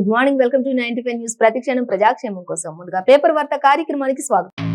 Good morning, welcome to 95 news. ప్రతిక్షణం ప్రజాక్షేమం కోసం. ముందుగా పేపర్ వార్త కార్యక్రమానికి స్వాగతం.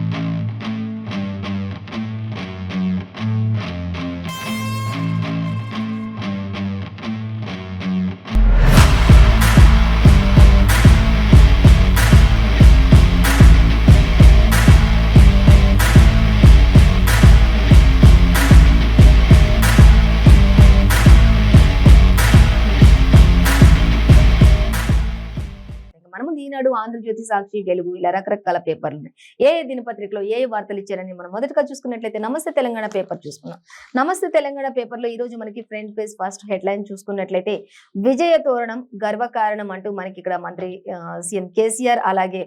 మనము ఈనాడు, ఆంధ్రజ్యోతి, సాక్షి, వెలుగు ఇలా రకరకాల పేపర్లు ఏ దినపత్రికలో ఏ వార్తలు ఇచ్చారని మనం మొదటగా చూసుకున్నట్లయితే నమస్తే తెలంగాణ పేపర్ చూసుకున్నాం. నమస్తే తెలంగాణ పేపర్ లో ఈ రోజు మనకి ఫ్రంట్ పేజ్ ఫస్ట్ హెడ్లైన్ చూసుకున్నట్లయితే విజయ తోరణం గర్వకారణం అంటూ మనకి ఇక్కడ మంత్రి సీఎం కేసీఆర్ అలాగే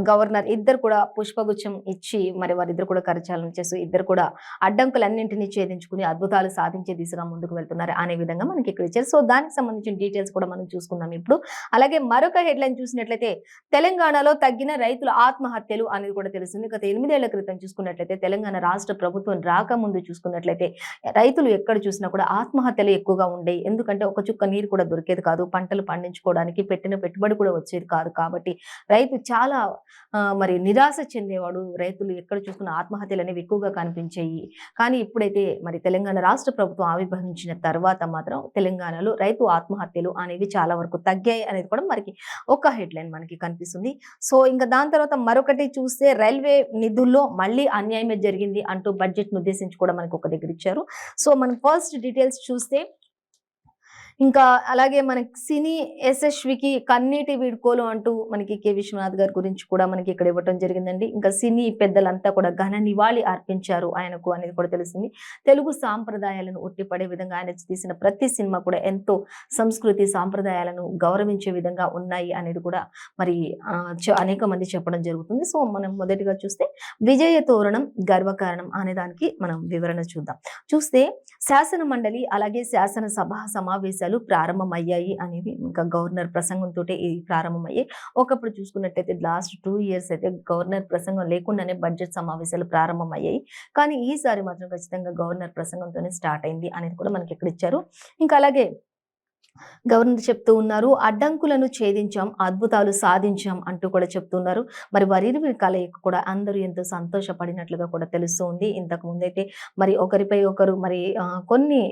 గవర్నర్ ఇద్దరు కూడా పుష్పగుచ్చం ఇచ్చి మరి వారిద్దరు కూడా కరచాలనం చేస్తూ ఇద్దరు కూడా అడ్డంకులన్నింటినీ ఛేదించుకుని అద్భుతాలు సాధించే దిశగా ముందుకు వెళ్తున్నారు అనే విధంగా మనకి ఇక్కడ ఇచ్చారు. సో దానికి సంబంధించిన డీటెయిల్స్ కూడా మనం చూసుకుందాం ఇప్పుడు. అలాగే మరొక హెడ్లైన్ చూసినట్లయితే తెలంగాణలో తగ్గిన రైతుల ఆత్మహత్యలు అనేది కూడా తెలుస్తుంది. గత 8 ఏళ్ల క్రితం చూసుకున్నట్లయితే తెలంగాణ రాష్ట్ర ప్రభుత్వం రాకముందు చూసుకున్నట్లయితే రైతులు ఎక్కడ చూసినా కూడా ఆత్మహత్యలు ఎక్కువగా ఉండేవి. ఎందుకంటే ఒక చుక్క నీరు కూడా దొరికేది కాదు, పంటలు పండించుకోవడానికి పెట్టిన పెట్టుబడి కూడా వచ్చేది కాదు. కాబట్టి రైతు చాలా మరి నిరాశ చెందేవాడు. రైతులు ఎక్కడ చూసుకున్న ఆత్మహత్యలు అనేవి ఎక్కువగా కనిపించాయి. కానీ ఇప్పుడైతే మరి తెలంగాణ రాష్ట్ర ప్రభుత్వం ఆవిర్భవించిన తర్వాత మాత్రం తెలంగాణలో రైతు ఆత్మహత్యలు అనేవి చాలా వరకు తగ్గాయి అనేది కూడా మనకి ఒక హెడ్లైన్ మనకి కనిపిస్తుంది. సో ఇంకా దాని తర్వాత మరొకటి చూస్తే రైల్వే నిధుల్లో మళ్ళీ అన్యాయమే జరిగింది అంటూ బడ్జెట్ ను ఉద్దేశించి కూడా మనకి ఒక దగ్గర ఇచ్చారు. సో మనం ఫస్ట్ డీటెయిల్స్ చూస్తే ఇంకా అలాగే మనకి సినీ యశస్వికి కన్నీటి వీడ్కోలు అంటూ మనకి కె విశ్వనాథ్ గారి గురించి కూడా మనకి ఇక్కడ ఇవ్వటం జరిగిందండి. ఇంకా సినీ పెద్దలంతా కూడా ఘన నివాళి అర్పించారు ఆయనకు అనేది కూడా తెలిసింది. తెలుగు సాంప్రదాయాలను ఉట్టిపడే విధంగా ఆయన తీసిన ప్రతి సినిమా కూడా ఎంతో సంస్కృతి సాంప్రదాయాలను గౌరవించే విధంగా ఉన్నాయి అనేది కూడా మరి అనేక మంది చెప్పడం జరుగుతుంది. సో మనం మొదటిగా చూస్తే విజయ తోరణం గర్వకారణం అనే దానికి మనం వివరణ చూస్తే శాసన మండలి అలాగే శాసనసభ సమావేశాలు ప్రారంభమయ్యాయి అనేవి ఇంకా గవర్నర్ ప్రసంగంతో ఇది ప్రారంభమయ్యాయి. ఒకప్పుడు చూసుకున్నట్టయితే లాస్ట్ 2 years అయితే గవర్నర్ ప్రసంగం లేకుండానే బడ్జెట్ సమావేశాలు ప్రారంభమయ్యాయి. కానీ ఈసారి మాత్రం ఖచ్చితంగా గవర్నర్ ప్రసంగంతోనే స్టార్ట్ అయింది అనేది కూడా మనకి ఇక్కడ ఇచ్చారు. ఇంకా అలాగే గవర్నర్ చెప్తూ ఉన్నారు, అడ్డంకులను ఛేదించాం, అద్భుతాలు సాధించాం అంటూ కూడా చెప్తున్నారు. మరి వారిరువురి కలయిక కూడా అందరూ ఎంతో సంతోషపడినట్లుగా కూడా తెలుస్తూ ఉంది. ఇంతకు ముందైతే మరి ఒకరిపై ఒకరు మరి కొన్ని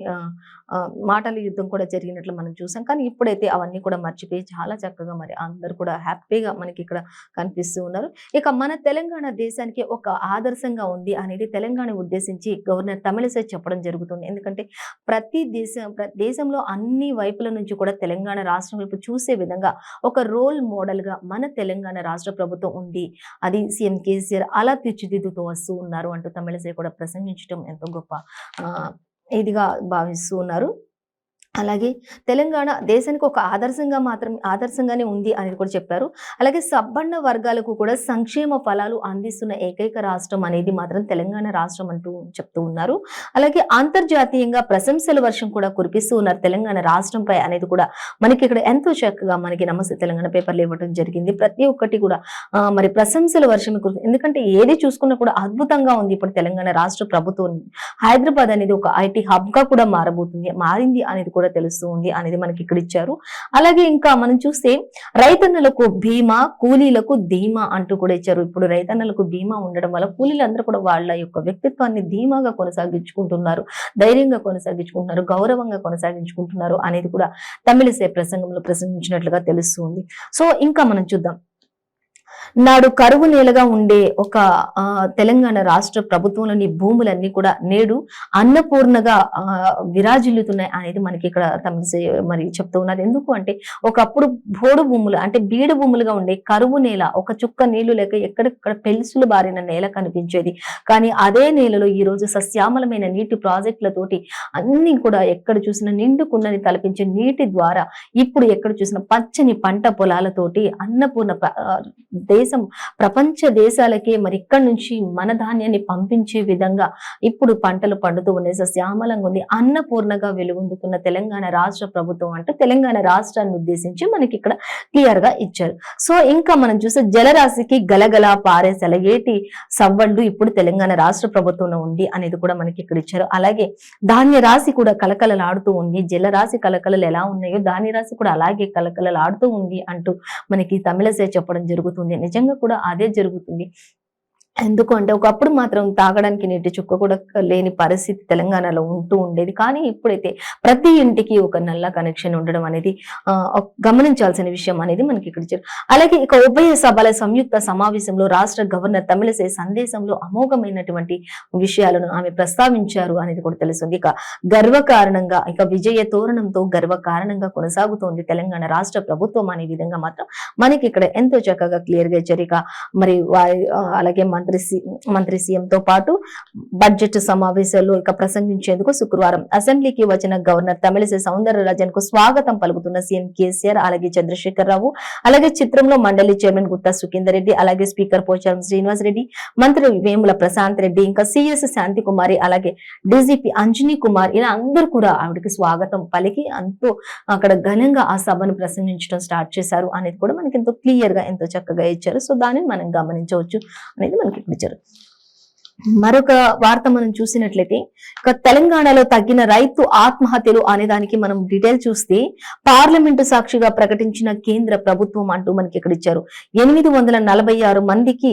మాటల యుద్ధం కూడా జరిగినట్లు మనం చూసాం. కానీ ఇప్పుడైతే అవన్నీ కూడా మర్చిపోయి చాలా చక్కగా మరి అందరూ కూడా హ్యాపీగా మనకి ఇక్కడ కనిపిస్తూ ఉన్నారు. ఇక మన తెలంగాణ దేశానికి ఒక ఆదర్శంగా ఉంది అనేది తెలంగాణ ఉద్దేశించి గవర్నర్ తమిళిసై చెప్పడం జరుగుతుంది. ఎందుకంటే ప్రతి దేశంలో అన్ని వైపుల నుంచి కూడా తెలంగాణ రాష్ట్రం వైపు చూసే విధంగా ఒక రోల్ మోడల్ గా మన తెలంగాణ రాష్ట్ర ప్రభుత్వం ఉంది. అది సీఎం కేసీఆర్ అలా తీర్చిదిద్దుతూ వస్తూ ఉన్నారు అంటూ తమిళిసై కూడా ప్రసంగించడం ఎంతో గొప్ప ఇదిగా భావిస్తూ ఉన్నారు. అలాగే తెలంగాణ దేశానికి ఒక ఆదర్శంగానే ఉంది అనేది కూడా చెప్పారు. అలాగే సబ్బన్న వర్గాలకు కూడా సంక్షేమ ఫలాలు అందిస్తున్న ఏకైక రాష్ట్రం అనేది మాత్రం తెలంగాణ రాష్ట్రం అంటూ చెప్తూ ఉన్నారు. అలాగే అంతర్జాతీయంగా ప్రశంసల వర్షం కూడా కురిపిస్తూ ఉన్నారు తెలంగాణ రాష్ట్రంపై అనేది కూడా మనకి ఇక్కడ ఎంతో చక్కగా మనకి నమస్తే తెలంగాణ పేపర్లు ఇవ్వడం జరిగింది. ప్రతి ఒక్కటి కూడా మరి ప్రశంసల వర్షం ఎందుకంటే ఏది చూసుకున్నా కూడా అద్భుతంగా ఉంది. ఇప్పుడు తెలంగాణ రాష్ట్ర ప్రభుత్వం హైదరాబాద్ అనేది ఒక ఐటీ హబ్ గా కూడా మారింది అనేది కూడా తెలుస్తూ ఉంది అనేది మనకి ఇక్కడ ఇచ్చారు. అలాగే ఇంకా మనం చూస్తే రైతన్నలకు బీమా, కూలీలకు ధీమా అంటూ కూడా ఇచ్చారు. ఇప్పుడు రైతన్నలకు బీమా ఉండడం వల్ల కూలీలందరూ కూడా వాళ్ళ యొక్క వ్యక్తిత్వాన్ని ధీమాగా కొనసాగించుకుంటున్నారు, ధైర్యంగా కొనసాగించుకుంటున్నారు, గౌరవంగా కొనసాగించుకుంటున్నారు అనేది కూడా తమిళిసై ప్రసంగంలో ప్రసంగించినట్లుగా తెలుస్తుంది. సో ఇంకా మనం చూద్దాం. నాడు కరువు నేలగా ఉండే ఒక తెలంగాణ రాష్ట్ర ప్రభుత్వంలోని భూములన్నీ కూడా నేడు అన్నపూర్ణగా విరాజిల్లుతున్నాయి అనేది మనకి ఇక్కడ తమిళిసై మరి చెప్తూ ఉన్నారు. ఎందుకు అంటే ఒకప్పుడు బోడు భూములు అంటే బీడు భూములుగా ఉండే కరువు నేల, ఒక చుక్క నీళ్లు లేక ఎక్కడెక్కడ పెలుసులు బారిన నేల కనిపించేది. కానీ అదే నేలలో ఈ రోజు సస్యామలమైన నీటి ప్రాజెక్టులతోటి అన్ని కూడా ఎక్కడ చూసినా నిండుకుండని తలపించే నీటి ద్వారా ఇప్పుడు ఎక్కడ చూసినా పచ్చని పంట పొలాలతోటి అన్నపూర్ణ ప్రపంచ దేశాలకే మరి ఇక్కడ నుంచి మన ధాన్యాన్ని పంపించే విధంగా ఇప్పుడు పంటలు పండుతూ ఉన్నాయి. శ్యామలంగా ఉంది, అన్నపూర్ణగా వెలుగొందుతున్న తెలంగాణ రాష్ట్ర ప్రభుత్వం అంటూ తెలంగాణ రాష్ట్రాన్ని ఉద్దేశించి మనకి ఇక్కడ క్లియర్ గా ఇచ్చారు. సో ఇంకా మనం చూస్తే జలరాశికి గలగల పారే సెలయేటి సవ్వళ్ళు ఇప్పుడు తెలంగాణ రాష్ట్ర ప్రభుత్వంలో ఉంది అనేది కూడా మనకి ఇక్కడ ఇచ్చారు. అలాగే ధాన్య రాశి కూడా కలకలలాడుతూ ఉంది. జలరాశి కలకలలు ఎలా ఉన్నాయో ధాన్య రాశి కూడా అలాగే కలకలలాడుతూ ఉంది అంటూ మనకి తమిళసే చెప్పడం జరుగుతుంది. నిజంగా కూడా అదే జరుగుతుంది. ఎందుకు అంటే ఒకప్పుడు మాత్రం తాగడానికి నీటి చుక్క కూడా లేని పరిస్థితి తెలంగాణలో ఉంటూ ఉండేది. కానీ ఇప్పుడైతే ప్రతి ఇంటికి ఒక నల్ల కనెక్షన్ ఉండడం అనేది గమనించాల్సిన విషయం అనేది మనకి ఇక్కడ ఇచ్చారు. అలాగే ఇక ఉభయ సభల సంయుక్త సమావేశంలో రాష్ట్ర గవర్నర్ తమిళసై సందేశంలో అమోఘమైనటువంటి విషయాలను ఆమె ప్రస్తావించారు అనేది కూడా తెలుస్తుంది. ఇక గర్వకారణంగా ఇక విజయ తోరణంతో గర్వకారణంగా కొనసాగుతోంది తెలంగాణ రాష్ట్ర ప్రభుత్వం అనే విధంగా మాత్రం మనకి ఇక్కడ ఎంతో చక్కగా క్లియర్ గా ఇచ్చారు. ఇక మరి అలాగే మంత్రి సీఎంతో పాటు బడ్జెట్ సమావేశాల్లో ఇక ప్రసంగించేందుకు శుక్రవారం అసెంబ్లీకి వచ్చిన గవర్నర్ తమిళిసై సౌందరరాజన్ కు స్వాగతం పలుకుతున్న సీఎం కేసీఆర్, అలాగే చంద్రశేఖర్ రావు, అలాగే చిత్రంలో మండలి చైర్మన్ గుత్తా సుఖేందర్ రెడ్డి, అలాగే స్పీకర్ పోచారం శ్రీనివాస్ రెడ్డి, మంత్రి వేముల ప్రశాంత్ రెడ్డి, ఇంకా సిఎస్ శాంతి కుమారి, అలాగే డీజీపీ అంజనీ కుమార్, ఇలా అందరూ కూడా ఆవిడకి స్వాగతం పలికి అంతో అక్కడ ఘనంగా ఆ సభను ప్రసంగించడం స్టార్ట్ చేశారు అనేది కూడా మనకి ఎంతో క్లియర్ గా ఎంతో చక్కగా ఇచ్చారు. సో దానిని మనం గమనించవచ్చు అనేది మనకి ఇచ్చారు. మరొక వార్త మనం చూసినట్లయితే ఇక తెలంగాణలో తగ్గిన రైతు ఆత్మహత్యలు అనే దానికి మనం డీటెయిల్ చూస్తే పార్లమెంటు సాక్షిగా ప్రకటించిన కేంద్ర ప్రభుత్వం అంటూ మనకి ఇక్కడ ఇచ్చారు. 846 మందికి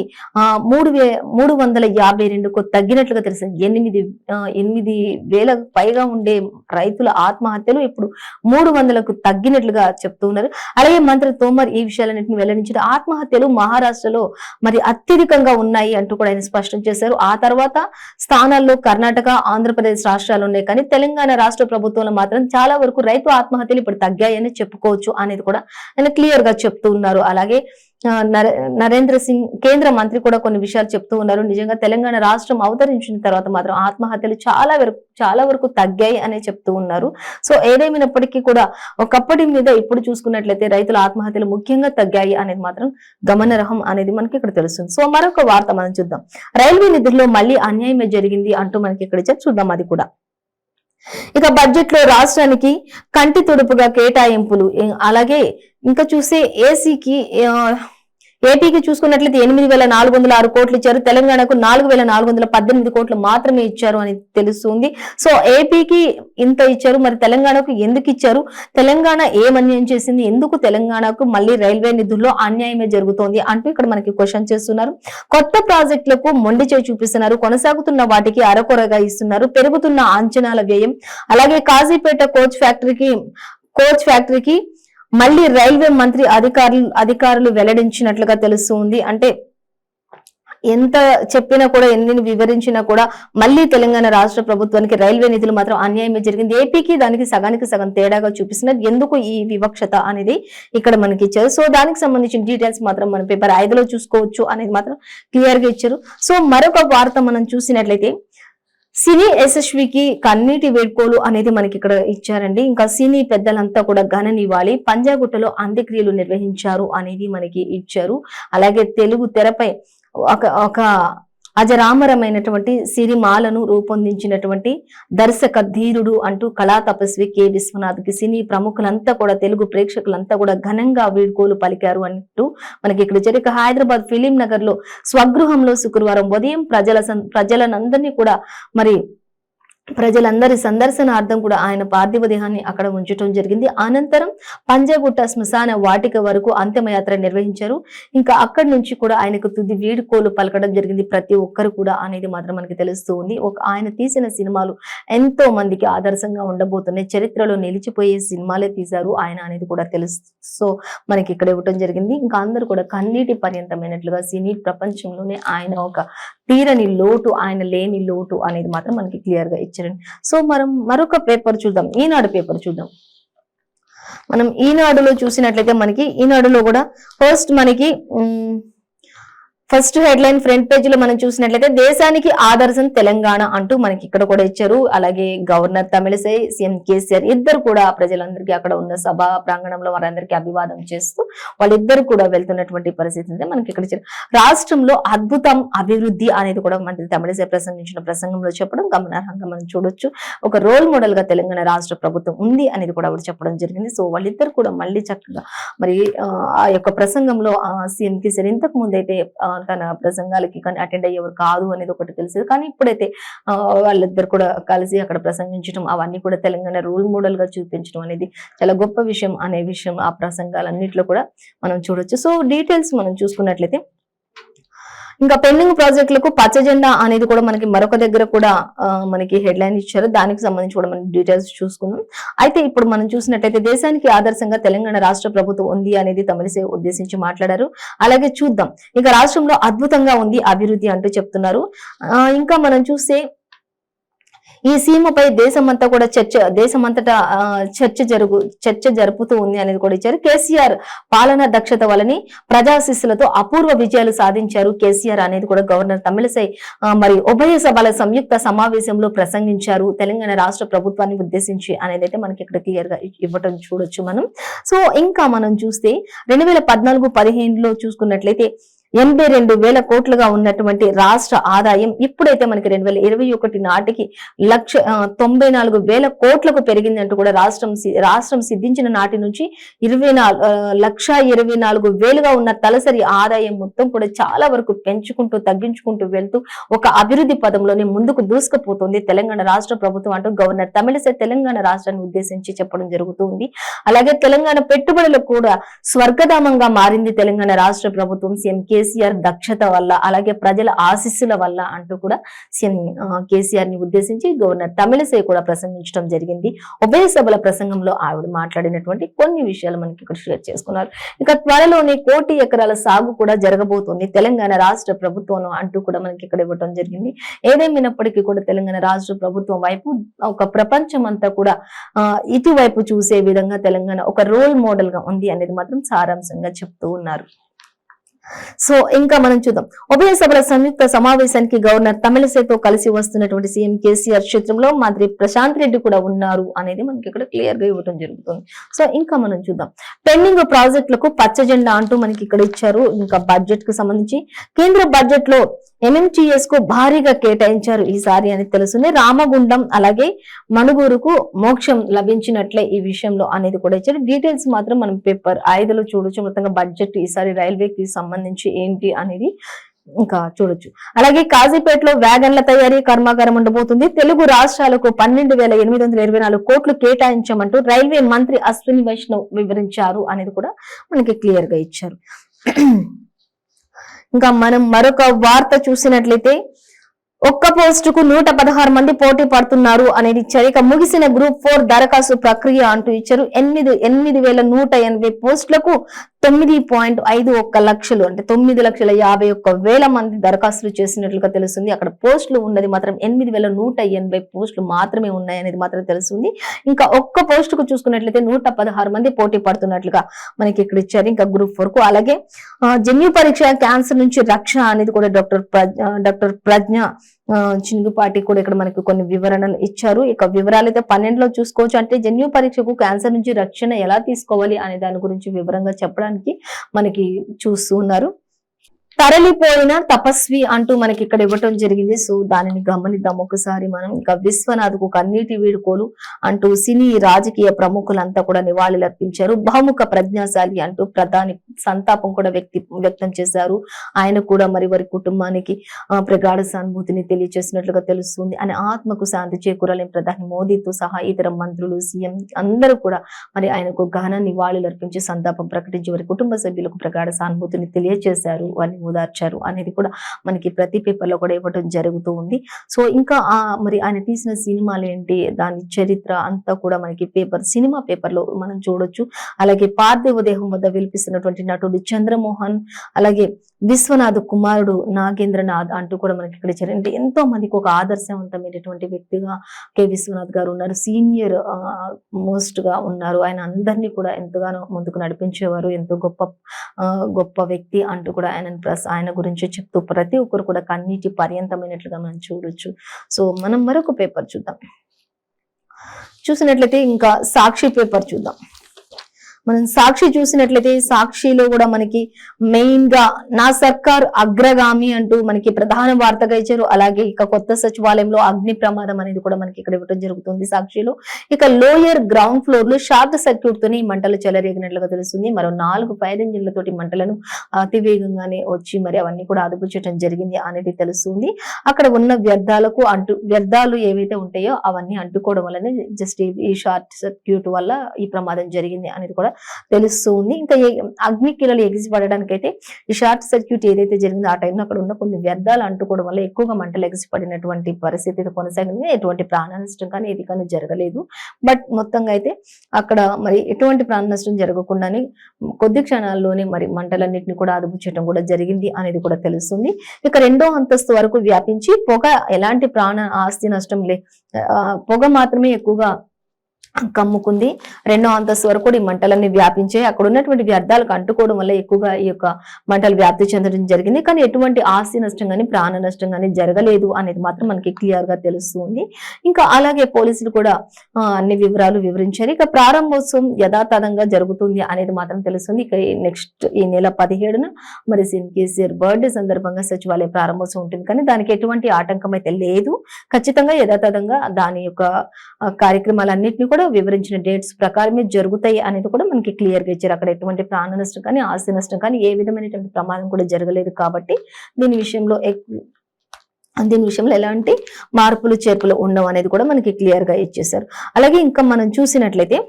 352కు తగ్గినట్లుగా తెలిసింది. 8,000 పైగా ఉండే రైతుల ఆత్మహత్యలు ఇప్పుడు 300కు తగ్గినట్లుగా చెప్తూ ఉన్నారు. అలాగే మంత్రి తోమర్ ఈ విషయాలన్నింటినీ వెల్లడించారు. ఆత్మహత్యలు మహారాష్ట్రలో మరి అత్యధికంగా ఉన్నాయి అంటూ కూడా ఆయన స్పష్టం చేశారు. ఆ తర్వాత స్థానాల్లో కర్ణాటక, ఆంధ్రప్రదేశ్ రాష్ట్రాలు ఉన్నాయి. కానీ తెలంగాణ రాష్ట్ర ప్రభుత్వంలో మాత్రం చాలా వరకు రైతు ఆత్మహత్యలు ఇప్పుడు తగ్గాయని చెప్పుకోవచ్చు అనేది కూడా ఆయన క్లియర్ గా చెప్తూ ఉన్నారు. అలాగే నరేంద్ర సింగ్ కేంద్ర మంత్రి కూడా కొన్ని విషయాలు చెప్తూ ఉన్నారు. నిజంగా తెలంగాణ రాష్ట్రం అవతరించిన తర్వాత మాత్రం ఆత్మహత్యలు చాలా వరకు తగ్గాయి అనే చెప్తూ ఉన్నారు. సో ఏదేమైనప్పటికీ కూడా ఒకప్పటి మీద ఇప్పుడు చూసుకున్నట్లయితే రైతుల ఆత్మహత్యలు ముఖ్యంగా తగ్గాయి అనేది మాత్రం గమనార్హం అనేది మనకి ఇక్కడ తెలుస్తుంది. సో మరొక వార్త మనం చూద్దాం. రైల్వే నిధుల్లో మళ్ళీ అన్యాయమే జరిగింది అంటూ మనకి ఇక్కడ చూద్దాం. అది కూడా ఇక బడ్జెట్ లో రాష్ట్రానికి కంటి తుడుపుగా కేటాయింపులు, అలాగే ఇంకా చూస్తే ఏపీకి చూసుకున్నట్లయితే 8,406 కోట్లు ఇచ్చారు. తెలంగాణకు 4,418 కోట్లు మాత్రమే ఇచ్చారు అని తెలుస్తుంది. సో ఏపీకి ఇంత ఇచ్చారు, మరి తెలంగాణకు ఎందుకు ఇచ్చారు, తెలంగాణ ఏం అన్యాయం చేసింది, ఎందుకు తెలంగాణకు మళ్ళీ రైల్వే నిధుల్లో అన్యాయమే జరుగుతోంది అంటూ ఇక్కడ మనకి క్వశ్చన్ చేస్తున్నారు. కొత్త ప్రాజెక్టులకు మొండి చేయి చూపిస్తున్నారు, కొనసాగుతున్న వాటికి అరకొరగా ఇస్తున్నారు, పెరుగుతున్న అంచనాల వ్యయం, అలాగే కాజీపేట కోచ్ ఫ్యాక్టరీకి మళ్ళీ రైల్వే మంత్రి అధికారులు వెల్లడించినట్లుగా తెలుస్తుంది. అంటే ఎంత చెప్పినా కూడా ఎన్ని వివరించినా కూడా మళ్ళీ తెలంగాణ రాష్ట్ర ప్రభుత్వానికి రైల్వే నిధులు మాత్రం అన్యాయమే జరిగింది. ఏపీకి దానికి సగానికి సగం తేడాగా చూపిస్తున్నారు. ఎందుకు ఈ వివక్షత అనేది ఇక్కడ మనకి ఇచ్చారు. సో దానికి సంబంధించిన డీటెయిల్స్ మాత్రం మన పేపర్ 5లో చూసుకోవచ్చు అనేది మాత్రం క్లియర్ గా ఇచ్చారు. సో మరొక వార్త మనం చూసినట్లయితే సినీ యశస్వికి కన్నీటి వేడ్కోలు అనేది మనకి ఇక్కడ ఇచ్చారండి. ఇంకా సినీ పెద్దలంతా కూడా ఘననివ్వాలి, పంజాగుట్టలో అంత్యక్రియలు నిర్వహించారు అనేది మనకి ఇచ్చారు. అలాగే తెలుగు తెరపై ఒక అజరామరమైనటువంటి సిరిమాలను రూపొందించినటువంటి దర్శక ధీరుడు అంటూ కళా తపస్వి కె విశ్వనాథ్ కి సినీ ప్రముఖులంతా కూడా తెలుగు ప్రేక్షకులంతా కూడా ఘనంగా వీడ్కోలు పలికారు అంటూ మనకి ఇక్కడ జరిగే హైదరాబాద్ ఫిలిం నగర్ లో స్వగృహంలో శుక్రవారం ఉదయం ప్రజలందరినీ కూడా మరి ప్రజలందరి సందర్శనార్థం కూడా ఆయన పార్థివ దేహాన్ని అక్కడ ఉంచడం జరిగింది. అనంతరం పంజాగుట్ట శ్మశాన వాటిక వరకు అంతిమయాత్ర నిర్వహించారు. ఇంకా అక్కడి నుంచి కూడా ఆయనకు తుది వీడ్కోలు పలకడం జరిగింది ప్రతి ఒక్కరు కూడా అనేది మాత్రం మనకి తెలుస్తూ ఉంది. ఆయన తీసిన సినిమాలు ఎంతో మందికి ఆదర్శంగా ఉండబోతున్నాయి, చరిత్రలో నిలిచిపోయే సినిమాలే తీశారు ఆయన అనేది కూడా తెలుసు. సో మనకి ఇక్కడ ఇవ్వటం జరిగింది. ఇంకా అందరూ కూడా కన్నీటి పర్యంతమైనట్లుగా సినీ ప్రపంచంలోనే ఆయన ఒక తీరని లోటు, ఆయన లేని లోటు అనేది మాత్రం మనకి క్లియర్ గా ఇచ్చారండి. సో మనం మరొక పేపర్ చూద్దాం, ఈనాడు పేపర్ చూద్దాం. మనం ఈనాడులో చూసినట్లయితే మనకి ఈనాడులో కూడా ఫస్ట్ మనకి ఫస్ట్ హెడ్లైన్ ఫ్రంట్ పేజ్ లో మనం చూసినట్లయితే దేశానికి ఆదర్శం తెలంగాణ అంటూ మనకి ఇక్కడ కూడా ఇచ్చారు. అలాగే గవర్నర్ తమిళసై, సీఎం కేసీఆర్ ఇద్దరు కూడా ప్రజలందరికీ అక్కడ ఉన్న సభా ప్రాంగణంలో వారందరికీ అభివాదం చేస్తూ వాళ్ళిద్దరు కూడా వెళ్తున్నటువంటి పరిస్థితి మనకి ఇక్కడ ఇచ్చారు. రాష్ట్రంలో అద్భుతం అభివృద్ధి అనేది కూడా మంత్రి తమిళసై ప్రసంగించిన ప్రసంగంలో చెప్పడం గమనార్హంగా మనం చూడొచ్చు. ఒక రోల్ మోడల్ గా తెలంగాణ రాష్ట్ర ప్రభుత్వం ఉంది అనేది కూడా ఆవిడ చెప్పడం జరిగింది. సో వాళ్ళిద్దరు కూడా మళ్ళీ చక్కగా మరి ఆ యొక్క ప్రసంగంలో సీఎం కేసీఆర్ ఇంతకు ముందు అయితే తన ప్రసంగాలకి కానీ అటెండ్ అయ్యేవారు కాదు అనేది ఒకటి తెలిసింది. కానీ ఇప్పుడైతే వాళ్ళిద్దరు కూడా కలిసి అక్కడ ప్రసంగించడం అవన్నీ కూడా తెలంగాణ రోల్ మోడల్ గా చూపించడం అనేది చాలా గొప్ప విషయం అనే విషయం ఆ ప్రసంగాలన్నింటిలో కూడా మనం చూడొచ్చు. సో డీటెయిల్స్ మనం చూసుకున్నట్లయితే ఇంకా పెండింగ్ ప్రాజెక్టులకు పచ్చ జెండా అనేది కూడా మనకి మరొక దగ్గర కూడా మనకి హెడ్లైన్ ఇచ్చారు. దానికి సంబంధించి కూడా మనం డీటెయిల్స్ చూసుకుందాం. అయితే ఇప్పుడు మనం చూసినట్టయితే దేశానికి ఆదర్శంగా తెలంగాణ రాష్ట్ర ప్రభుత్వం ఉంది అనేది తమిళసై ఉద్దేశించి మాట్లాడారు. అలాగే చూద్దాం, ఇక రాష్ట్రంలో అద్భుతంగా ఉంది అభివృద్ధి అంటూ చెప్తున్నారు. ఇంకా మనం చూస్తే ఈ సీమపై దేశమంతా కూడా దేశమంతటా చర్చ జరుపుతూ ఉంది అనేది కూడా ఇచ్చారు. కేసీఆర్ పాలనా దక్షత వలని ప్రజాశిస్సులతో అపూర్వ విజయాలు సాధించారు కేసీఆర్ అనేది కూడా గవర్నర్ తమిళసై మరి ఉభయ సభల సంయుక్త సమావేశంలో ప్రసంగించారు తెలంగాణ రాష్ట్ర ప్రభుత్వాన్ని ఉద్దేశించి అనేది అయితే మనకి ఇక్కడ క్లియర్ గా ఇవ్వటం చూడొచ్చు మనం. సో ఇంకా మనం చూస్తే 2014-15లో చూసుకున్నట్లయితే 82,000 కోట్లుగా ఉన్నటువంటి రాష్ట్ర ఆదాయం ఇప్పుడైతే మనకి 2021 నాటికి 1,94,000 కోట్లకు పెరిగింది అంటూ కూడా రాష్ట్రం సిద్ధించిన నాటి నుంచి 1,24,000గా ఉన్న తలసరి ఆదాయం మొత్తం కూడా చాలా వరకు పెంచుకుంటూ తగ్గించుకుంటూ వెళ్తూ ఒక అభివృద్ధి పదంలోనే ముందుకు దూసుకుపోతుంది తెలంగాణ రాష్ట్ర ప్రభుత్వం అంటూ గవర్నర్ తమిళసై తెలంగాణ రాష్ట్రాన్ని ఉద్దేశించి చెప్పడం జరుగుతుంది. అలాగే తెలంగాణ పెట్టుబడులకు కూడా స్వర్గధామంగా మారింది తెలంగాణ రాష్ట్ర ప్రభుత్వం సీఎం కేసీఆర్ దక్షత వల్ల, అలాగే ప్రజల ఆశీస్సుల వల్ల అంటూ కూడా సీఎం కేసీఆర్ ని ఉద్దేశించి గవర్నర్ తమిళసై కూడా ప్రసంగించడం జరిగింది. ఉభయ సభల ప్రసంగంలో ఆవిడ మాట్లాడినటువంటి కొన్ని విషయాలు మనకి ఇక్కడ షేర్ చేసుకున్నారు. ఇక త్వరలోనే 1 కోటి ఎకరాల సాగు కూడా జరగబోతోంది తెలంగాణ రాష్ట్ర ప్రభుత్వం అంటూ కూడా మనకి ఇక్కడ ఇవ్వడం జరిగింది. ఏదేమైనప్పటికీ కూడా తెలంగాణ రాష్ట్ర ప్రభుత్వం వైపు ఒక ప్రపంచం అంతా కూడా ఇటువైపు చూసే విధంగా తెలంగాణ ఒక రోల్ మోడల్ గా ఉంది అనేది మాత్రం సారాంశంగా చెప్తూ ఉన్నారు. సో ఇంకా మనం చూద్దాం, ఉభయ సభల సంయుక్త సమావేశానికి గవర్నర్ తమిళసైతో కలిసి వస్తున్నటువంటి సీఎం కేసీఆర్ క్షేత్రంలో మంత్రి ప్రశాంత్ రెడ్డి కూడా ఉన్నారు అనేది మనకి ఇక్కడ క్లియర్ గా ఇవ్వడం జరుగుతుంది. సో ఇంకా మనం చూద్దాం, పెండింగ్ ప్రాజెక్టులకు పచ్చ జెండా అంటూ మనకి ఇక్కడ ఇచ్చారు. ఇంకా బడ్జెట్ కు సంబంధించి కేంద్ర బడ్జెట్ లో MMTS కు భారీగా కేటాయించారు ఈసారి అని తెలుస్తుంది. రామగుండం అలాగే మణుగూరుకు మోక్షం లభించినట్లే ఈ విషయంలో అనేది కూడా ఇచ్చారు. డీటెయిల్స్ మాత్రం మనం పేపర్ 5లో చూడొచ్చు. మొత్తంగా బడ్జెట్ ఈసారి రైల్వేకి సంబంధించి ఏంటి అనేది ఇంకా చూడొచ్చు. అలాగే కాజీపేటలో వ్యాగన్ల తయారీ కర్మాగారం ఉండబోతుంది. తెలుగు రాష్ట్రాలకు 12,824 కోట్లు కేటాయించామంటూ రైల్వే మంత్రి అశ్విని వైష్ణవ్ వివరించారు అనేది కూడా మనకి క్లియర్ గా ఇచ్చారు. ఇంకా మనం మరొక వార్త చూసినట్లయితే ఒక్క పోస్టుకు 116 మంది పోటీ పడుతున్నారు అనేది ఇచ్చారు. ఇక ముగిసిన గ్రూప్ 4 దరఖాస్తు ప్రక్రియ అంటూ ఇచ్చారు. 8,180 పోస్టులకు 9.51 లక్షలు అంటే 9,51,000 మంది దరఖాస్తులు చేసినట్లుగా తెలుస్తుంది. అక్కడ పోస్టులు ఉన్నది మాత్రం 8,180 పోస్టులు మాత్రమే ఉన్నాయి అనేది మాత్రం తెలుస్తుంది. ఇంకా ఒక్క పోస్టుకు చూసుకున్నట్లయితే 116 మంది పోటీ పడుతున్నట్లుగా మనకి ఇక్కడ ఇచ్చారు. ఇంకా గ్రూప్ 4 కు అలాగే జన్యు పరీక్ష క్యాన్సర్ నుంచి రక్ష అనేది కూడా డాక్టర్ ప్రజ్ఞ చినుగుపాటి కూడా ఇక్కడ మనకు కొన్ని వివరణలు ఇచ్చారు. ఇక వివరాలు అయితే 12లో చూసుకోవచ్చు. అంటే జన్యు పరీక్షకు క్యాన్సర్ నుంచి రక్షణ ఎలా తీసుకోవాలి అనే దాని గురించి వివరంగా చెప్పడానికి మనకి చూస్తూ ఉన్నారు. తరలిపోయిన తపస్వి అంటూ మనకి ఇక్కడ ఇవ్వటం జరిగింది. సో దానిని గమనిద్దాం ఒకసారి మనం. ఇంకా విశ్వనాథ్ కు కన్నీటి వీడుకోలు అంటూ సినీ రాజకీయ ప్రముఖులంతా కూడా నివాళులర్పించారు. బహుముఖ ప్రజ్ఞాశాలి అంటూ ప్రధాని సంతాపం కూడా వ్యక్తం చేశారు. ఆయన కూడా మరి వారి కుటుంబానికి ప్రగాఢ సానుభూతిని తెలియజేసినట్లుగా తెలుస్తుంది. ఆయన ఆత్మకు శాంతి చేకూరాలని ప్రధాని మోదీతో సహా ఇతర మంత్రులు, సీఎం అందరూ కూడా మరి ఆయనకు ఘన నివాళులర్పించి సంతాపం ప్రకటించి వారి కుటుంబ సభ్యులకు ప్రగాఢ సానుభూతిని తెలియజేశారు, వారిని ఓదార్చారు అనేది కూడా మనకి ప్రతి పేపర్ లో కూడా ఇవ్వడం జరుగుతూ ఉంది. సో ఇంకా మరి ఆయన తీసిన సినిమాలు ఏంటి, దాని చరిత్ర అంతా కూడా మనకి సినిమా పేపర్ లో మనం చూడొచ్చు. అలాగే పార్థివ దేహం వద్ద విలిపిస్తున్నటువంటి నటుడు చంద్రమోహన్, అలాగే విశ్వనాథ్ కుమారుడు నాగేంద్రనాథ్ అంటూ కూడా మనకి ఇక్కడ ఇచ్చారు. అంటే ఎంతో మందికి ఒక ఆదర్శవంతమైనటువంటి వ్యక్తిగా కె విశ్వనాథ్ గారు ఉన్నారు. సీనియర్ మోస్ట్ గా ఉన్నారు. ఆయన అందరినీ కూడా ఎంతగానో ముందుకు నడిపించేవారు. ఎంతో గొప్ప వ్యక్తి అంటూ కూడా ఆయనను దాస్ ఆయన గురించి చెప్తూ ప్రతి ఒక్కరు కూడా కన్నీటి పర్యంతమైనట్లుగా మనం చూడొచ్చు. సో మనం మరొక పేపర్ చూద్దాం. చూసినట్లయితే ఇంకా సాక్షి పేపర్ చూద్దాం. మనం సాక్షి చూసినట్లయితే సాక్షిలో కూడా మనకి మెయిన్ గా నా సర్కార్ అగ్రగామి అంటూ మనకి ప్రధాన వార్తగా ఇచ్చారు. అలాగే ఇక కొత్త సచివాలయంలో అగ్ని ప్రమాదం అనేది కూడా మనకి ఇక్కడ ఇవ్వడం జరుగుతుంది సాక్షిలో. ఇక లోయర్ గ్రౌండ్ ఫ్లోర్ లో షార్ట్ సర్క్యూట్ తోనే ఈ మంటలు చెలరేగినట్లుగా తెలుస్తుంది. మరో 4 ఫైర్ ఇంజిన్లతోటి మంటలను అతివేగంగానే వచ్చి మరి అవన్నీ కూడా అదుపు చేయడం జరిగింది అనేది తెలుస్తుంది. అక్కడ ఉన్న వ్యర్థాలు ఏవైతే ఉంటాయో అవన్నీ అంటుకోవడం వల్లనే జస్ట్ ఈ షార్ట్ సర్క్యూట్ వల్ల ఈ ప్రమాదం జరిగింది అనేది కూడా తెలుస్తుంది. ఇంకా అగ్ని కిరణాలు ఎగిసిపడడానికి అయితే ఈ షార్ట్ సర్క్యూట్ ఏదైతే జరిగిందో ఆ టైంలో అక్కడ ఉన్న కొన్ని వ్యర్థాలు అంటుకోవడం వల్ల ఎక్కువగా మంటలు ఎగిసిపడినటువంటి పరిస్థితి కొనసాగింది. ఎటువంటి ప్రాణ నష్టం కానీ ఏది కానీ జరగలేదు. బట్ మొత్తంగా అయితే అక్కడ మరి ఎటువంటి ప్రాణ నష్టం జరగకుండానే కొద్ది క్షణాల్లోనే మరి మంటలన్నింటినీ కూడా అదుపు చేయడం కూడా జరిగింది అనేది కూడా తెలుస్తుంది. ఇక 2వ అంతస్తు వరకు వ్యాపించి పొగ ఎలాంటి ఆస్తి నష్టం పొగ మాత్రమే ఎక్కువగా కమ్ముకుంది. 2వ అంతస్తు వరకు కూడా ఈ మంటలన్నీ వ్యాపించాయి. అక్కడ ఉన్నటువంటి వ్యర్థాలకు అంటుకోవడం వల్ల ఎక్కువగా ఈ యొక్క మంటలు వ్యాప్తి చెందడం జరిగింది. కానీ ఎటువంటి ఆస్తి నష్టం కానీ ప్రాణ నష్టం కానీ జరగలేదు అనేది మాత్రం మనకి క్లియర్ గా తెలుస్తుంది. ఇంకా అలాగే పోలీసులు కూడా అన్ని వివరాలు వివరించారు. ఇక ప్రారంభోత్సవం యథాతథంగా జరుగుతుంది అనేది మాత్రం తెలుస్తుంది. ఇక నెక్స్ట్ ఈ నెల 17న మరి సీఎం కేసీఆర్ బర్త్డే సందర్భంగా సచివాలయ ప్రారంభోత్సవం ఉంటుంది. కానీ దానికి ఎటువంటి ఆటంకం అయితే లేదు. ఖచ్చితంగా యథాతథంగా దాని యొక్క కార్యక్రమాలన్నింటినీ కూడా వివరించిన డేట్స్ ప్రకారమే జరుగుతాయి అనేది కూడా మనకి క్లియర్ గా ఇచ్చారు. అక్కడ ఎటువంటి ప్రాణ నష్టం కానీ ఆస్తి నష్టం కానీ ఏ విధమైనటువంటి ప్రమాదం కూడా జరగలేదు. కాబట్టి దీని విషయంలో ఎలాంటి మార్పులు చేర్పులు ఉండవు అనేది కూడా మనకి క్లియర్ గా ఇచ్చేసారు. అలాగే ఇంకా మనం చూసినట్లయితే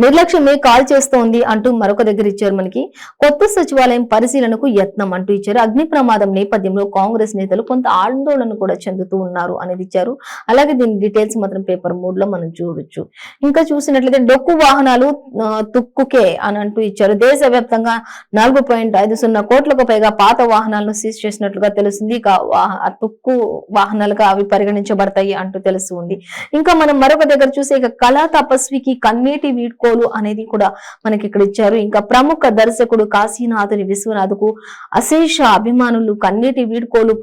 నిర్లక్ష్యమే కాల్ చేస్తోంది అంటూ మరొక దగ్గర ఇచ్చారు. మనకి కొత్త సచివాలయం పరిశీలనకు యత్నం అంటూ ఇచ్చారు. అగ్ని ప్రమాదం నేపథ్యంలో కాంగ్రెస్ నేతలు కొంత ఆందోళన కూడా చెందుతూ ఉన్నారు అనేది ఇచ్చారు. అలాగే దీని డీటెయిల్స్ మాత్రం పేపర్ 3లో మనం చూడొచ్చు. ఇంకా చూసినట్లయితే డొక్కు వాహనాలు తుక్కుకే అని అంటూ ఇచ్చారు. దేశవ్యాప్తంగా 4.50 కోట్లకు పైగా పాత వాహనాలను సీజ్ చేసినట్లుగా తెలుస్తుంది. ఇక తుక్కు వాహనాలుగా అవి పరిగణించబడతాయి అంటూ తెలుస్తుంది. ఇంకా మనం మరొక దగ్గర చూసే ఇక కళా తపస్వికి కన్నీటి వీడ్కోలు అనేది కూడా మనకి ఇక్కడ ఇచ్చారు. ఇంకా ప్రముఖ దర్శకుడు కాశీనాథుని విశ్వనాథ్కు అశేష అభిమానులు కన్నీటి వీడ్కోలు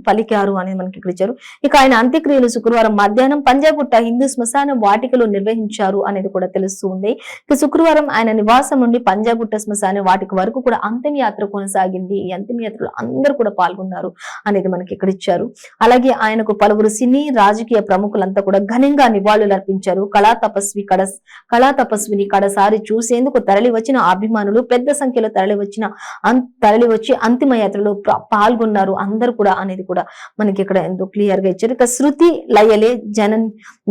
పలికారు అనేది మనకి ఇక్కడ ఇచ్చారు. ఇక ఆయన అంత్యక్రియలు శుక్రవారం మధ్యాహ్నం పంజాగుట్ట హిందూ శ్మశాన వాటికలో నిర్వహించారు అనేది కూడా తెలుస్తుంది. ఇక శుక్రవారం ఆయన నివాసం నుండి పంజాగుట్ట శ్మశాన వాటిక వరకు కూడా అంతిమయాత్ర కొనసాగింది. ఈ అంతిమయాత్రలో అందరూ కూడా పాల్గొన్నారు అనేది మనకి ఇక్కడ ఇచ్చారు. అలాగే ఆయనకు పలువురు సినీ రాజకీయ ప్రముఖులంతా కూడా ఘనంగా నివాళులు అర్పించారు. కళా తపస్విని కడసారి చూసేందుకు తరలి వచ్చిన అభిమానులు పెద్ద సంఖ్యలో తరలి వచ్చి అంతిమ యాత్రలో పాల్గొన్నారు అందరూ కూడా అనేది కూడా మనకి ఇక్కడ ఎంతో క్లియర్ గా ఇచ్చారు. ఇక శృతి లయలే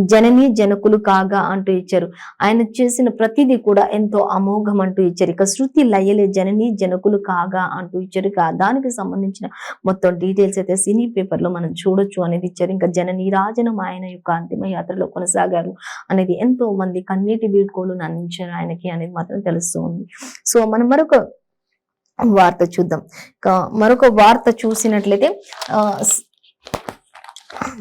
జనని జనకులు కాగా అంటూ ఇచ్చారు. ఆయన చేసిన ప్రతిదీ కూడా ఎంతో అమోఘం అంటూ ఇచ్చారు. ఇక శృతి లయలే జనని జనకులు కాగా అంటూ ఇచ్చారు. ఇక దానికి సంబంధించిన మొత్తం డీటెయిల్స్ అయితే సినీ పేపర్ లో మనం చూడొచ్చు అనేది ఇచ్చారు. ఇంకా జనని రాజనం ఆయన యొక్క అంతిమ యాత్రలో కొనసాగారు అనేది ఎంతో మంది కన్నీటి వీడ్కోలు అందించారు ఆయనకి అనేది మాత్రం తెలుస్తుంది. సో మనం మరొక వార్త చూద్దాం. మరొక వార్త చూసినట్లయితే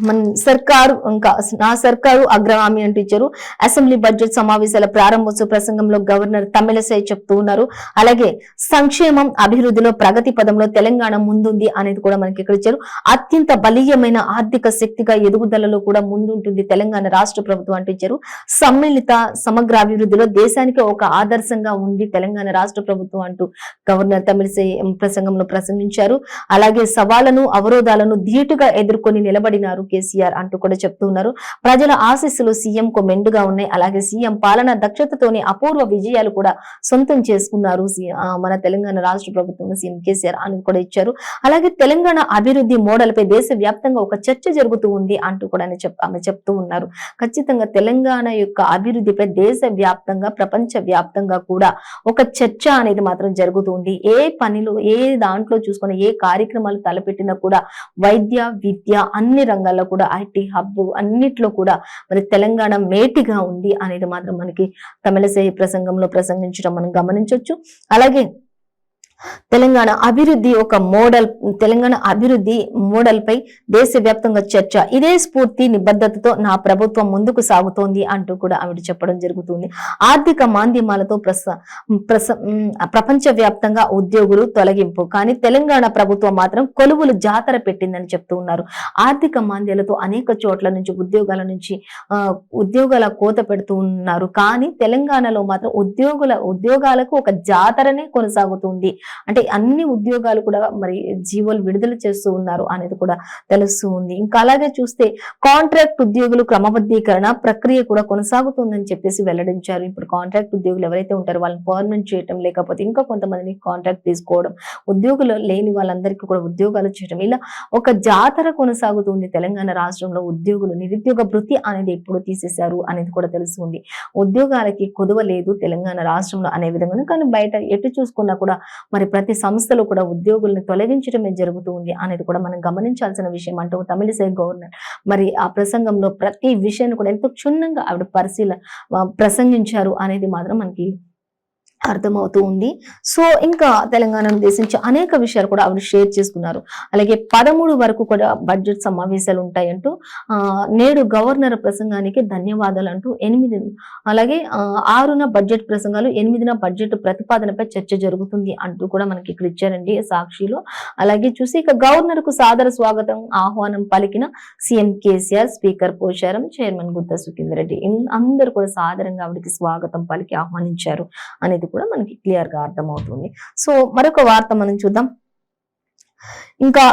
మన సర్కారు ఇంకా నా సర్కారు అగ్రగామి అంటూ ఇచ్చారు. అసెంబ్లీ బడ్జెట్ సమావేశాల ప్రారంభోత్సవ ప్రసంగంలో గవర్నర్ తమిళసై చెప్తూ ఉన్నారు. అలాగే సంక్షేమం అభివృద్ధిలో ప్రగతి పదంలో తెలంగాణ ముందుంది అనేది కూడా మనకి ఇక్కడ ఇచ్చారు. అత్యంత బలీయమైన ఆర్థిక శక్తిగా ఎదుగుదలలో కూడా ముందుంటుంది తెలంగాణ రాష్ట్ర ప్రభుత్వం అంటూ ఇచ్చారు. సమ్మిళిత సమగ్ర అభివృద్ధిలో దేశానికి ఒక ఆదర్శంగా ఉంది తెలంగాణ రాష్ట్ర ప్రభుత్వం అంటూ గవర్నర్ తమిళసై ప్రసంగంలో ప్రసంగించారు. అలాగే సవాళ్లను అవరోధాలను ధీటుగా ఎదుర్కొని నిలబడినారు కేసీఆర్ అంటూ కూడా చెప్తూ ఉన్నారు. ప్రజల ఆశీస్సులు సీఎం కు మెండుగా ఉన్నాయి. అలాగే సీఎం పాలన దక్షతతోనే అపూర్వ విజయాలు కూడా సొంతం చేసుకున్నారు మన తెలంగాణ రాష్ట్ర ప్రభుత్వం సీఎం కేసీఆర్ అని కూడా ఇచ్చారు. అలాగే తెలంగాణ అభివృద్ధి మోడల్ పై దేశ వ్యాప్తంగా ఒక చర్చ జరుగుతూ ఉంది అంటూ కూడా ఆమె చెప్తూ ఉన్నారు. ఖచ్చితంగా తెలంగాణ యొక్క అభివృద్ధిపై దేశ వ్యాప్తంగా ప్రపంచ వ్యాప్తంగా కూడా ఒక చర్చ అనేది మాత్రం జరుగుతుంది. ఏ పనిలో ఏ దాంట్లో చూసుకున్న ఏ కార్యక్రమాలు తలపెట్టినా కూడా వైద్య విద్య అన్ని రంగాల్లో కూడా ఐటీ హబ్ అన్నిట్లో కూడా మరి తెలంగాణ మేటిగా ఉంది అనేది మాత్రం మనకి తమిళసై ప్రసంగంలో ప్రసంగించడం మనం గమనించవచ్చు. అలాగే తెలంగాణ అభివృద్ధి ఒక మోడల్, తెలంగాణ అభివృద్ధి మోడల్ పై దేశవ్యాప్తంగా చర్చ. ఇదే స్ఫూర్తి నిబద్ధతతో నా ప్రభుత్వం ముందుకు సాగుతోంది అంటూ కూడా ఆవిడ చెప్పడం జరుగుతుంది. ఆర్థిక మాంద్యమాలతో ప్రపంచ వ్యాప్తంగా ఉద్యోగులు తొలగింపు, కానీ తెలంగాణ ప్రభుత్వం మాత్రం కొలువులు జాతర పెట్టిందని చెప్తూ ఉన్నారు. ఆర్థిక మాంద్యాలతో అనేక చోట్ల నుంచి ఉద్యోగాల కోత పెడుతూ ఉన్నారు. కానీ తెలంగాణలో మాత్రం ఉద్యోగాలకు ఒక జాతరనే కొనసాగుతుంది. అంటే అన్ని ఉద్యోగాలు కూడా మరి జీవోలు విడుదల చేస్తూ ఉన్నారు అనేది కూడా తెలుస్తూ ఉంది. ఇంకా అలాగే చూస్తే కాంట్రాక్ట్ ఉద్యోగులు క్రమబద్ధీకరణ ప్రక్రియ కూడా కొనసాగుతుందని చెప్పేసి వెల్లడించారు. ఇప్పుడు కాంట్రాక్ట్ ఉద్యోగులు ఎవరైతే ఉంటారో వాళ్ళని పర్మనెంట్ చేయటం, లేకపోతే ఇంకా కొంతమందిని కాంట్రాక్ట్ తీసుకోవడం, ఉద్యోగులు లేని వాళ్ళందరికీ కూడా ఉద్యోగాలు చేయడం, ఇలా ఒక జాతర కొనసాగుతుంది తెలంగాణ రాష్ట్రంలో. ఉద్యోగులు నిరుద్యోగ భృతి అనేది ఎప్పుడు తీసేశారు అనేది కూడా తెలుస్తుంది. ఉద్యోగాలకి కొదువ లేదు తెలంగాణ రాష్ట్రంలో అనే విధంగా. కానీ బయట ఎటు చూసుకున్నా కూడా మరి ప్రతి సంస్థలు కూడా ఉద్యోగుల్ని తొలగించడమే జరుగుతూ ఉంది అనేది కూడా మనం గమనించాల్సిన విషయం అంటూ తమిళిసై గవర్నర్ మరి ఆ ప్రసంగంలో ప్రతి విషయాన్ని కూడా ఎంతో క్షుణ్ణంగా ఆవిడ ప్రసంగించారు అనేది మాత్రం మనకి అర్థమవుతూ ఉంది. సో ఇంకా తెలంగాణను ఉద్దేశించి అనేక విషయాలు కూడా ఆవిడ షేర్ చేసుకున్నారు. అలాగే 13 వరకు కూడా బడ్జెట్ సమావేశాలు ఉంటాయంటూ, నేడు గవర్నర్ ప్రసంగానికి ధన్యవాదాలు అంటూ 8, అలాగే 6న బడ్జెట్ ప్రసంగాలు, 8న బడ్జెట్ ప్రతిపాదనపై చర్చ జరుగుతుంది అంటూ కూడా మనకి ఇక్కడ ఇచ్చారండి సాక్షిలో. అలాగే చూసి ఇక గవర్నర్ కు సాదర స్వాగతం ఆహ్వానం పలికిన CM KCR, speaker Pocharam, chairman Gutha Sukender Reddy అందరూ కూడా సాదరంగా ఆవిడకి స్వాగతం పలికి ఆహ్వానించారు అనేది కూడా మనకి క్లియర్ గా అర్థమవుతుంది. సో మరొక వార్త మనం చూద్దాం. ఇంకా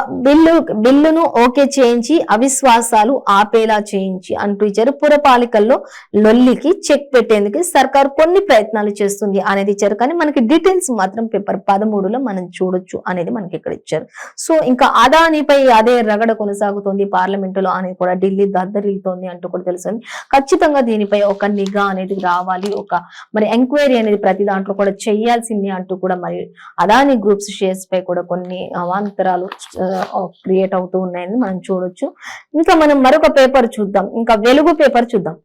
బిల్లును ఓకే చేయించి అవిశ్వాసాలు ఆపేలా చేయించి అంటూ ఇచ్చారు. పురపాలికల్లో లొల్లికి చెక్ పెట్టేందుకు సర్కారు కొన్ని ప్రయత్నాలు చేస్తుంది అనేది ఇచ్చారు. కానీ మనకి డీటెయిల్స్ మాత్రం పేపర్ 13లో మనం చూడొచ్చు అనేది మనకి ఇక్కడ ఇచ్చారు. సో ఇంకా అదానిపై అదే రగడ కొనసాగుతోంది పార్లమెంటులో అనేది కూడా ఢిల్లీ దద్దరిల్లుతోంది అంటూ కూడా తెలుస్తుంది. ఖచ్చితంగా దీనిపై ఒక నిఘా అనేది రావాలి, ఒక మరి ఎంక్వైరీ అనేది ప్రతి దాంట్లో కూడా చేయాల్సింది అంటూ కూడా మరి అదాని గ్రూప్స్ షేర్స్ పై కూడా కొన్ని అవాంతరాలు క్రియేట్ అవుతూ ఉన్నాయని మనం చూడొచ్చు. ఇంకా మనం మరొక పేపర్ చూద్దాం. ఇంకా వెలుగు పేపర్ చూద్దాం.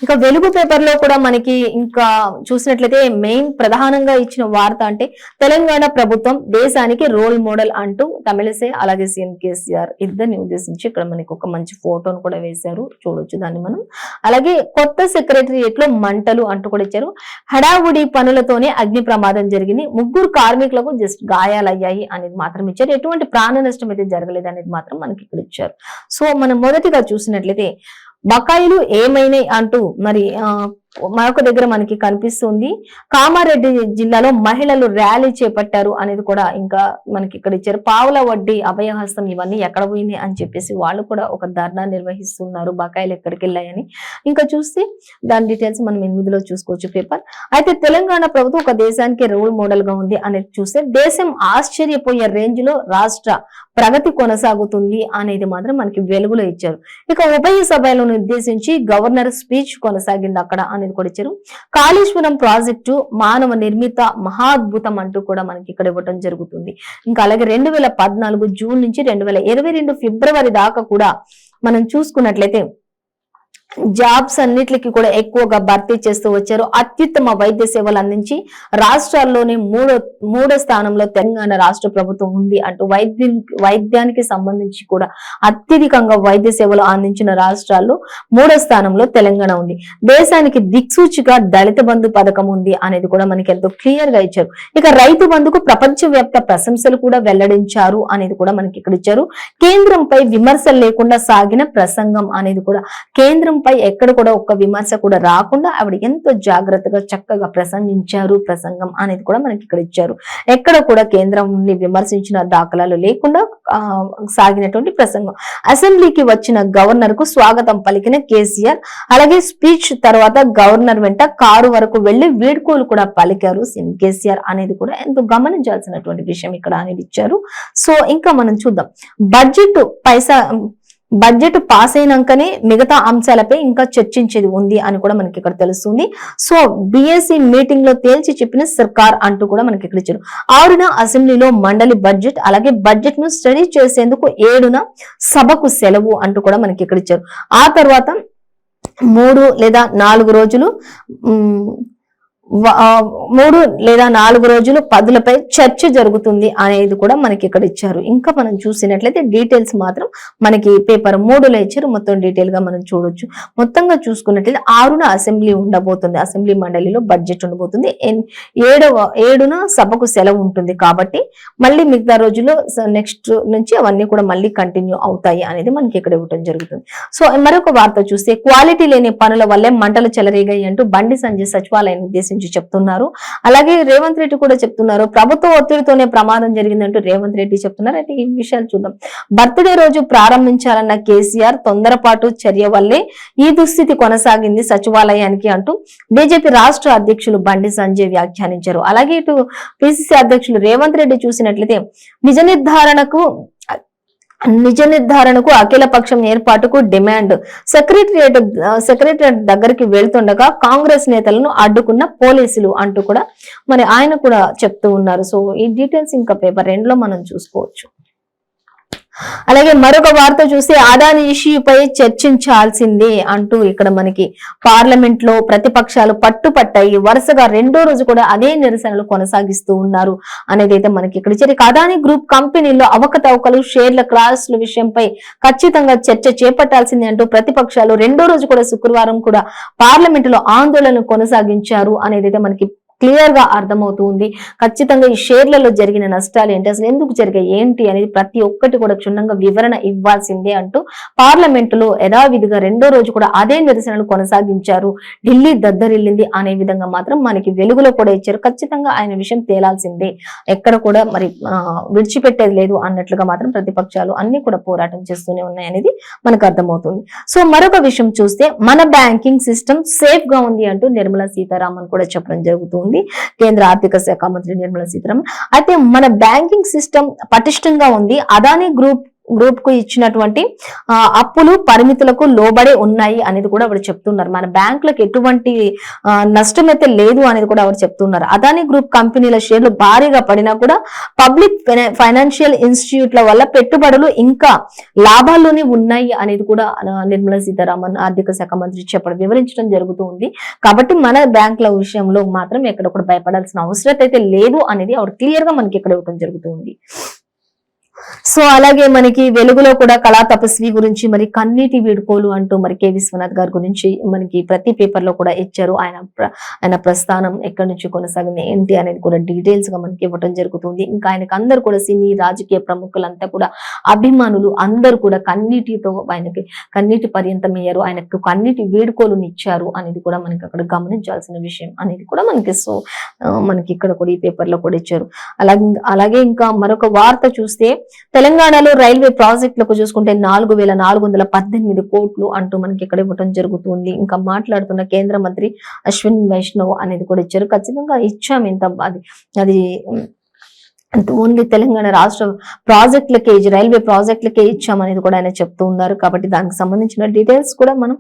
ఇక వెలుగు పేపర్ లో కూడా మనకి ఇంకా చూసినట్లయితే మెయిన్ ప్రధానంగా ఇచ్చిన వార్త అంటే తెలంగాణ ప్రభుత్వం దేశానికి రోల్ మోడల్ అంటూ తమిళిసై అలాగే సీఎం కేసీఆర్ ఇద్దరిని ఉద్దేశించి ఇక్కడ మనకి ఒక మంచి ఫోటోను కూడా వేశారు, చూడొచ్చు దాన్ని మనం. అలాగే కొత్త సెక్రటరియట్ లో మంటలు అంటూ కూడా ఇచ్చారు. హడావుడి పనులతోనే అగ్ని ప్రమాదం జరిగింది, 3 కార్మికులకు జస్ట్ గాయాలయ్యాయి అనేది మాత్రం ఇచ్చారు. ఎటువంటి ప్రాణ నష్టం అయితే జరగలేదు అనేది మాత్రం మనకి ఇక్కడ ఇచ్చారు. సో మనం మొదటిగా చూసినట్లయితే బకాయిలు ఏమైనాయి అంటూ మరి మరొక దగ్గర మనకి కనిపిస్తుంది. కామారెడ్డి జిల్లాలో మహిళలు ర్యాలీ చేపట్టారు అనేది కూడా ఇంకా మనకి ఇక్కడ ఇచ్చారు. పావుల వడ్డీ, అభయహస్తం ఇవన్నీ ఎక్కడ పోయినాయి అని చెప్పేసి వాళ్ళు కూడా ఒక ధర్నా నిర్వహిస్తున్నారు, బకాయిలు ఎక్కడికి వెళ్ళాయని. ఇంకా చూస్తే దాని డీటెయిల్స్ మనం 8లో చూసుకోవచ్చు పేపర్. అయితే తెలంగాణ ప్రభుత్వం ఒక దేశానికి రోల్ మోడల్ గా ఉంది అనేది చూస్తే దేశం ఆశ్చర్యపోయే రేంజ్ లో రాష్ట్ర ప్రగతి కొనసాగుతుంది అనేది మాత్రం మనకి వెలుగులో ఇచ్చారు. ఇక ఉభయ సభలను ఉద్దేశించి గవర్నర్ స్పీచ్ కొనసాగింది అక్కడ అనేది కూడా ఇచ్చారు. కాళేశ్వరం ప్రాజెక్టు మానవ నిర్మిత మహాద్భుతం అంటూ కూడా మనకి ఇక్కడ ఇవ్వడం జరుగుతుంది. ఇంకా అలాగే 2014 జూన్ నుంచి 2022 ఫిబ్రవరి దాకా కూడా మనం చూసుకున్నట్లయితే జాబ్స్ అన్నిటికీ కూడా ఎక్కువగా భర్తీ చేస్తూ వచ్చారు. అత్యుత్తమ వైద్య సేవలు అందించి రాష్ట్రాల్లోనే మూడో స్థానంలో తెలంగాణ రాష్ట్ర ప్రభుత్వం ఉంది అంటూ వైద్యానికి సంబంధించి కూడా అత్యధికంగా వైద్య సేవలు అందించిన రాష్ట్రాల్లో 3వ స్థానంలో తెలంగాణ ఉంది. దేశానికి దిక్సూచిగా దళిత బంధు పథకం ఉంది అనేది కూడా మనకి ఎంతో క్లియర్ గా ఇచ్చారు. ఇక రైతు బంధుకు ప్రపంచవ్యాప్త ప్రశంసలు కూడా వెల్లడించారు అనేది కూడా మనకి ఇక్కడ ఇచ్చారు. కేంద్రంపై విమర్శలు లేకుండా సాగిన ప్రసంగం అనేది కూడా కేంద్రం పై ఎక్కడ కూడా ఒక్క విమర్శ కూడా రాకుండా ఆవిడ ఎంతో జాగ్రత్తగా చక్కగా ప్రసంగించారు. ప్రసంగం అనేది కూడా మనకి ఇక్కడ ఇచ్చారు. ఎక్కడ కూడా కేంద్రం నుండి విమర్శించిన దాఖలాలు లేకుండా సాగినటువంటి ప్రసంగం. అసెంబ్లీకి వచ్చిన గవర్నర్ కు స్వాగతం పలికిన కేసీఆర్, అలాగే స్పీచ్ తర్వాత గవర్నర్ వెంట కారు వరకు వెళ్లి వీడ్కోలు కూడా పలికారు సీఎం కేసీఆర్ అనేది కూడా ఎంతో గమనించాల్సినటువంటి విషయం ఇక్కడ అనేది ఇచ్చారు. సో ఇంకా మనం చూద్దాం. బడ్జెట్ పాస్ అయినాకనే మిగతా అంశాలపై ఇంకా చర్చించేది ఉంది అని కూడా మనకి ఇక్కడ తెలుస్తుంది. సో బిఎస్సి మీటింగ్ లో తేల్చి చెప్పిన సర్కార్ అంటూ కూడా మనకి ఇక్కడ ఇచ్చారు. 6న అసెంబ్లీలో మండలి బడ్జెట్, అలాగే బడ్జెట్ ను స్టడీ చేసేందుకు 7న సభకు సెలవు అంటూ కూడా మనకి ఇక్కడ ఇచ్చారు. ఆ తర్వాత 3 లేదా 4 రోజులు 3 లేదా 4 రోజులు పదులపై చర్చ జరుగుతుంది అనేది కూడా మనకి ఇక్కడ ఇచ్చారు. ఇంకా మనం చూసినట్లయితే డీటెయిల్స్ మాత్రం మనకి పేపర్ 3లో ఇచ్చారు. మొత్తం డీటెయిల్ గా మనం చూడొచ్చు. మొత్తంగా చూసుకున్నట్లయితే 6న అసెంబ్లీ ఉండబోతుంది. అసెంబ్లీ మండలిలో బడ్జెట్ ఉండబోతుంది. 7న సభకు సెలవు ఉంటుంది కాబట్టి మళ్ళీ మిగతా రోజుల్లో నెక్స్ట్ నుంచి అవన్నీ కూడా మళ్ళీ కంటిన్యూ అవుతాయి అనేది మనకి ఇక్కడ ఇవ్వడం జరుగుతుంది. సో మరొక వార్త చూస్తే క్వాలిటీ లేని పనుల వల్లే మంటలు చెలరేగాయి అంటూ బండి సంజయ్ సచివాలయం ఉద్దేశించి చెప్తున్నారు. అలాగే రేవంత్ రెడ్డి కూడా చెప్తున్నారు. ప్రభుత్వ ఒత్తిడితోనే ప్రమాదం జరిగిందంటూ రేవంత్ రెడ్డి చెప్తున్నారు. అయితే ఈ విషయాలు చూద్దాం. బర్త్డే రోజు ప్రారంభించాలన్న కేసీఆర్ తొందరపాటు చర్య వల్లే ఈ దుస్థితి కొనసాగింది సచివాలయానికి అంటూ బీజేపీ రాష్ట్ర అధ్యక్షులు బండి సంజయ్ వ్యాఖ్యానించారు. అలాగే ఇటు పిసిసి అధ్యక్షులు రేవంత్ రెడ్డి చూసినట్లయితే నిజ నిర్ధారణకు అఖిల పక్షం ఏర్పాటుకు డిమాండ్. సెక్రటరియట్ దగ్గరికి వెళ్తుండగా కాంగ్రెస్ నేతలను అడ్డుకున్న పోలీసులు అంటూ కూడా మరి ఆయన కూడా చెప్తూ ఉన్నారు. సో ఈ డీటెయిల్స్ ఇంకా పేపర్ 2లో మనం చూసుకోవచ్చు. అలాగే మరొక వార్త చూస్తే అదాని ఇష్యూపై చర్చించాల్సిందే అంటూ ఇక్కడ మనకి పార్లమెంట్ లో ప్రతిపక్షాలు పట్టుపట్టాయి. వరుసగా 2వ రోజు కూడా అదే నిరసనలు కొనసాగిస్తూ ఉన్నారు అనేది అయితే మనకి ఇక్కడ ఇచ్చారు. అదాని గ్రూప్ కంపెనీల్లో అవకతవకలు షేర్ల క్రాస్ల విషయంపై ఖచ్చితంగా చర్చ చేపట్టాల్సిందే అంటూ ప్రతిపక్షాలు 2వ రోజు కూడా శుక్రవారం కూడా పార్లమెంట్ లో ఆందోళన కొనసాగించారు అనేది అయితే మనకి క్లియర్ గా అర్థమవుతూ ఉంది. ఖచ్చితంగా ఈ షేర్లలో జరిగిన నష్టాలు ఏంటి, అసలు ఎందుకు జరిగాయి ఏంటి అనేది ప్రతి ఒక్కటి కూడా క్షుణ్ణంగా వివరణ ఇవ్వాల్సిందే అంటూ పార్లమెంటులో యథావిధిగా 2వ రోజు కూడా అదే నిరసనలు కొనసాగించారు. ఢిల్లీ దద్దరిల్లింది అనే విధంగా మాత్రం మనకి వెలుగులో కూడా ఇచ్చారు. ఖచ్చితంగా ఆయన విషయం తేలాల్సిందే, ఎక్కడ కూడా మరి విడిచిపెట్టేది లేదు అన్నట్లుగా మాత్రం ప్రతిపక్షాలు అన్ని కూడా పోరాటం చేస్తూనే ఉన్నాయి అనేది మనకు అర్థమవుతుంది. సో మరొక విషయం చూస్తే మన బ్యాంకింగ్ సిస్టమ్ సేఫ్ గా ఉంది అంటూ నిర్మలా సీతారామన్ కూడా చెప్పడం జరుగుతుంది. కేంద్ర ఆర్థిక శాఖ మంత్రి నిర్మలా సీతారామన్ అయితే మన బ్యాంకింగ్ సిస్టమ్ పటిష్టంగా ఉంది. అదానీ గ్రూప్ కు ఇచ్చినటువంటి అప్పులు పరిమితులకు లోబడే ఉన్నాయి అనేది కూడా ఆవిడ చెప్తున్నారు. మన బ్యాంకులకు ఎటువంటి నష్టం అయితే లేదు అనేది కూడా ఆవిడ చెప్తున్నారు. అదానీ గ్రూప్ కంపెనీల షేర్లు భారీగా పడినా కూడా పబ్లిక్ ఫైనాన్షియల్ ఇన్స్టిట్యూట్ల వల్ల పెట్టుబడులు ఇంకా లాభాల్లోనే ఉన్నాయి అనేది కూడా నిర్మలా సీతారామన్ ఆర్థిక శాఖ మంత్రి వివరించడం జరుగుతూ ఉంది. కాబట్టి మన బ్యాంకుల విషయంలో మాత్రం ఎక్కడ కూడా భయపడాల్సిన అవసరం అయితే లేదు అనేది ఆవిడ క్లియర్ గా మనకి ఇక్కడ ఇవ్వడం జరుగుతుంది. సో అలాగే మనకి వెలుగులో కూడా కళా తపస్వి గురించి మరి కన్నీటి వీడుకోలు అంటూ మరి కె విశ్వనాథ్ గారి గురించి మనకి ప్రతి పేపర్ లో కూడా ఇచ్చారు. ఆయన ప్రస్థానం ఎక్కడి నుంచి కొనసాగింది ఏంటి అనేది కూడా డీటెయిల్స్ గా మనకి ఇవ్వడం జరుగుతుంది. ఇంకా ఆయనకు అందరు కూడా సినీ రాజకీయ ప్రముఖులంతా కూడా అభిమానులు అందరూ కూడా కన్నీటితో ఆయనకి కన్నీటి పర్యంతమయ్యారు. ఆయనకు కన్నీటి వీడుకోలుని ఇచ్చారు అనేది కూడా మనకి అక్కడ గమనించాల్సిన విషయం అనేది కూడా మనకి మనకి ఇక్కడ కూడా ఈ పేపర్ లో కూడా ఇచ్చారు. అలాగే ఇంకా మరొక వార్త చూస్తే తెలంగాణలో రైల్వే ప్రాజెక్టులకు చూసుకుంటే 4,418 కోట్లు అంటూ మనకి ఇక్కడ ఇవ్వడం జరుగుతుంది. ఇంకా మాట్లాడుతున్న కేంద్ర మంత్రి అశ్విన్ వైష్ణవ్ అనేది కూడా ఇచ్చారు. ఖచ్చితంగా ఇచ్చాము ఇంత అది ఓన్లీ తెలంగాణ రాష్ట్ర ప్రాజెక్టులకే రైల్వే ప్రాజెక్టులకే ఇచ్చామనేది కూడా ఆయన చెప్తూ ఉన్నారు. కాబట్టి దానికి సంబంధించిన డీటెయిల్స్ కూడా మనం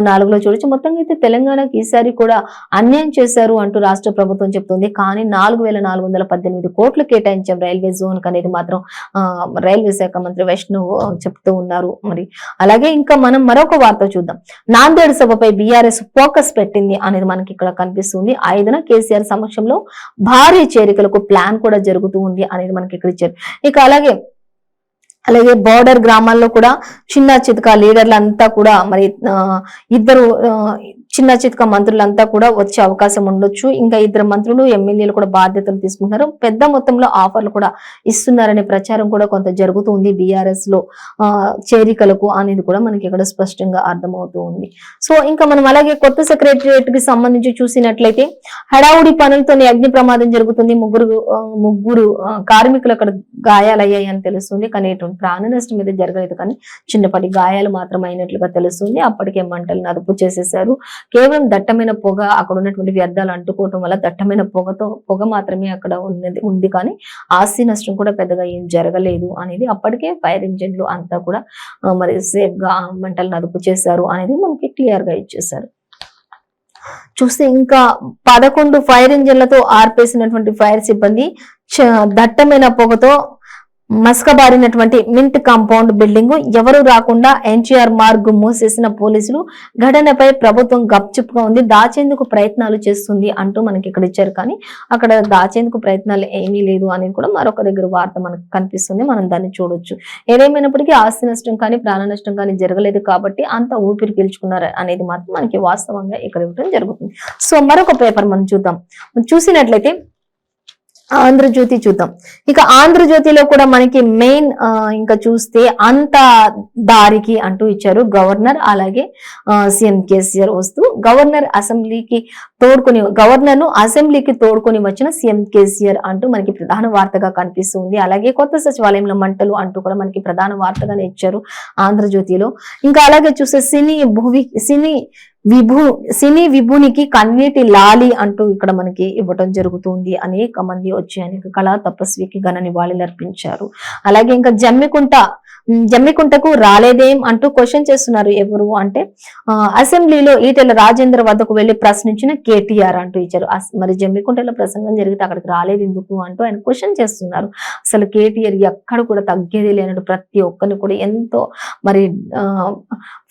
4లో చూడొచ్చు. మొత్తంగా అయితే తెలంగాణకి ఈసారి కూడా అన్యాయం చేశారు అంటూ రాష్ట్ర ప్రభుత్వం చెప్తుంది. కానీ 4,418 కోట్లు కేటాయించాం రైల్వే జోన్ అనేది మాత్రం రైల్వే శాఖ మంత్రి వైష్ణవ్ చెప్తూ ఉన్నారు. మరి అలాగే ఇంకా మనం మరొక వార్త చూద్దాం. నాందేడ్ సభపై బీఆర్ఎస్ ఫోకస్ పెట్టింది అనేది మనకి ఇక్కడ కనిపిస్తుంది. 5న కేసీఆర్ సమక్షంలో భారీ చేరికలకు ప్లాన్ కూడా జరుగుతూ ఉంది అనేది మనకి ఇక్కడ ఇచ్చారు. ఇక అలాగే బోర్డర్ గ్రామాల్లో కూడా చిన్న చితక లీడర్లంతా కూడా మరి ఇద్దరు చిన్న చితక మంత్రులంతా కూడా వచ్చే అవకాశం ఉండొచ్చు. ఇంకా 2 మంత్రులు ఎమ్మెల్యేలు కూడా బాధ్యతలు తీసుకుంటున్నారు. పెద్ద మొత్తంలో ఆఫర్లు కూడా ఇస్తున్నారనే ప్రచారం కూడా కొంత జరుగుతుంది బీఆర్ఎస్ లో చేరికలకు అనేది కూడా మనకి ఇక్కడ స్పష్టంగా అర్థమవుతూ ఉంది. సో ఇంకా మనం అలాగే కొత్త సెక్రటరియట్ కి సంబంధించి చూసినట్లయితే హడావుడి పనులతోనే అగ్ని ప్రమాదం జరుగుతుంది. ముగ్గురు కార్మికులు అక్కడ గాయాలయ్యాయి అని తెలుస్తుంది. కానీ ప్రాణ నష్టం మీద జరగలేదు, కానీ చిన్నపాటి గాయాలు మాత్రం అయినట్లుగా తెలుస్తుంది. అప్పటికే మంటలను అదుపు చేసేశారు. కేవలం దట్టమైన పొగ, అక్కడ ఉన్నటువంటి వ్యర్థాలు అంటుకోవటం వల్ల దట్టమైన పొగ మాత్రమే అక్కడ ఉంది. కానీ ఆస్తి నష్టం కూడా పెద్దగా ఏం జరగలేదు అనేది అప్పటికే ఫైర్ ఇంజిన్లు అంతా కూడా మరి సేఫ్ గా మంటలను అదుపు చేశారు అనేది మనకి క్లియర్ గా ఇచ్చేశారు. చూస్తే ఇంకా 11 ఫైర్ ఇంజిన్లతో ఆర్పేసినటువంటి ఫైర్ సిబ్బంది దట్టమైన పొగతో మసకబారినటువంటి మింట్ కాంపౌండ్ బిల్డింగ్ ఎవరు రాకుండా ఎన్టీఆర్ మార్గ్ మూసేసిన పోలీసులు ఘటనపై ప్రభుత్వం గప్చుప్గా ఉంది, దాచేందుకు ప్రయత్నాలు చేస్తుంది అంటూ మనకి ఇక్కడ ఇచ్చారు. కానీ అక్కడ దాచేందుకు ప్రయత్నాలు ఏమీ లేదు అనేది కూడా మరొక దగ్గర వార్త మనకు కనిపిస్తుంది. మనం దాన్ని చూడొచ్చు. ఏదేమైనప్పటికీ ఆస్తి నష్టం కానీ ప్రాణ నష్టం కానీ జరగలేదు కాబట్టి అంత ఊపిరి పీల్చుకున్నారు అనేది మాత్రం మనకి వాస్తవంగా ఇక్కడ ఇవ్వడం జరుగుతుంది. సో మరొక పేపర్ మనం చూద్దాం. చూసినట్లయితే ఆంధ్రజ్యోతి చూద్దాం. ఇక ఆంధ్రజ్యోతిలో కూడా మనకి మెయిన్ ఇంకా చూస్తే అంత దారికి అంటూ ఇచ్చారు. గవర్నర్ అలాగే సీఎం కేసీఆర్ వస్తూ గవర్నర్ ను అసెంబ్లీకి తోడుకొని వచ్చిన సీఎం కేసీఆర్ అంటూ మనకి ప్రధాన వార్తగా కనిపిస్తుంది. అలాగే కొత్త సచివాలయంలో మంటలు అంటూ కూడా మనకి ప్రధాన వార్తగానే ఇచ్చారు ఆంధ్రజ్యోతిలో. ఇంకా అలాగే చూస్తే సినీ విభునికి కన్నీటి లాలి అంటూ ఇక్కడ మనకి ఇవ్వటం జరుగుతుంది. అనేక మంది వచ్చి అనేక కళా తపస్వికి ఘన నివాళులు అర్పించారు. అలాగే ఇంకా జమ్మికుంటకు రాలేదేం అంటూ క్వశ్చన్ చేస్తున్నారు. ఎవరు అంటే అసెంబ్లీలో ఈటెల రాజేందర్ వద్దకు వెళ్లి ప్రశ్నించిన కేటీఆర్ అంటూ ఇచ్చారు. మరి జమ్మికుంటలో ప్రసంగం జరిగితే అక్కడికి రాలేదు ఎందుకు అంటూ ఆయన క్వశ్చన్ చేస్తున్నారు. అసలు కేటీఆర్ ఎక్కడ కూడా తగ్గేది లేనట్టు ప్రతి ఒక్కరిని కూడా ఎంతో మరి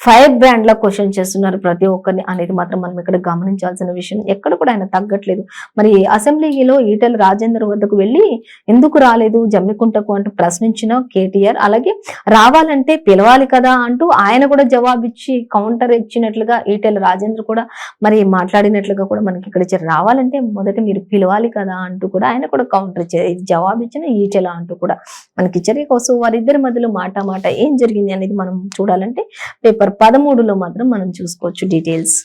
ఫైర్ బ్రాండ్ లా క్వశ్చన్ చేస్తున్నారు ప్రతి ఒక్కరిని అనేది మాత్రం మనం ఇక్కడ గమనించాల్సిన విషయం. ఎక్కడ కూడా ఆయన తగ్గట్లేదు. మరి అసెంబ్లీలో ఈటెల రాజేందర్ వద్దకు వెళ్లి ఎందుకు రాలేదు జమ్మికుంటకు అంటూ ప్రశ్నించిన కేటీఆర్, అలాగే రావాలంటే పిలవాలి కదా అంటూ ఆయన కూడా జవాబిచ్చి కౌంటర్ ఇచ్చినట్లుగా ఈటెల రాజేంద్ర కూడా మరి మాట్లాడినట్లుగా కూడా మనకి ఇక్కడ ఇచ్చారు. రావాలంటే మొదట మీరు పిలవాలి కదా అంటూ కూడా ఆయన కూడా కౌంటర్ ఇచ్చారు. జవాబిచ్చిన ఈటెల అంటూ కూడా మనకి ఇచ్చారు. సో వారిద్దరి మధ్యలో మాట ఏం జరిగింది అనేది మనం చూడాలంటే పేపర్ 13లో మాత్రం మనం చూసుకోవచ్చు డీటెయిల్స్.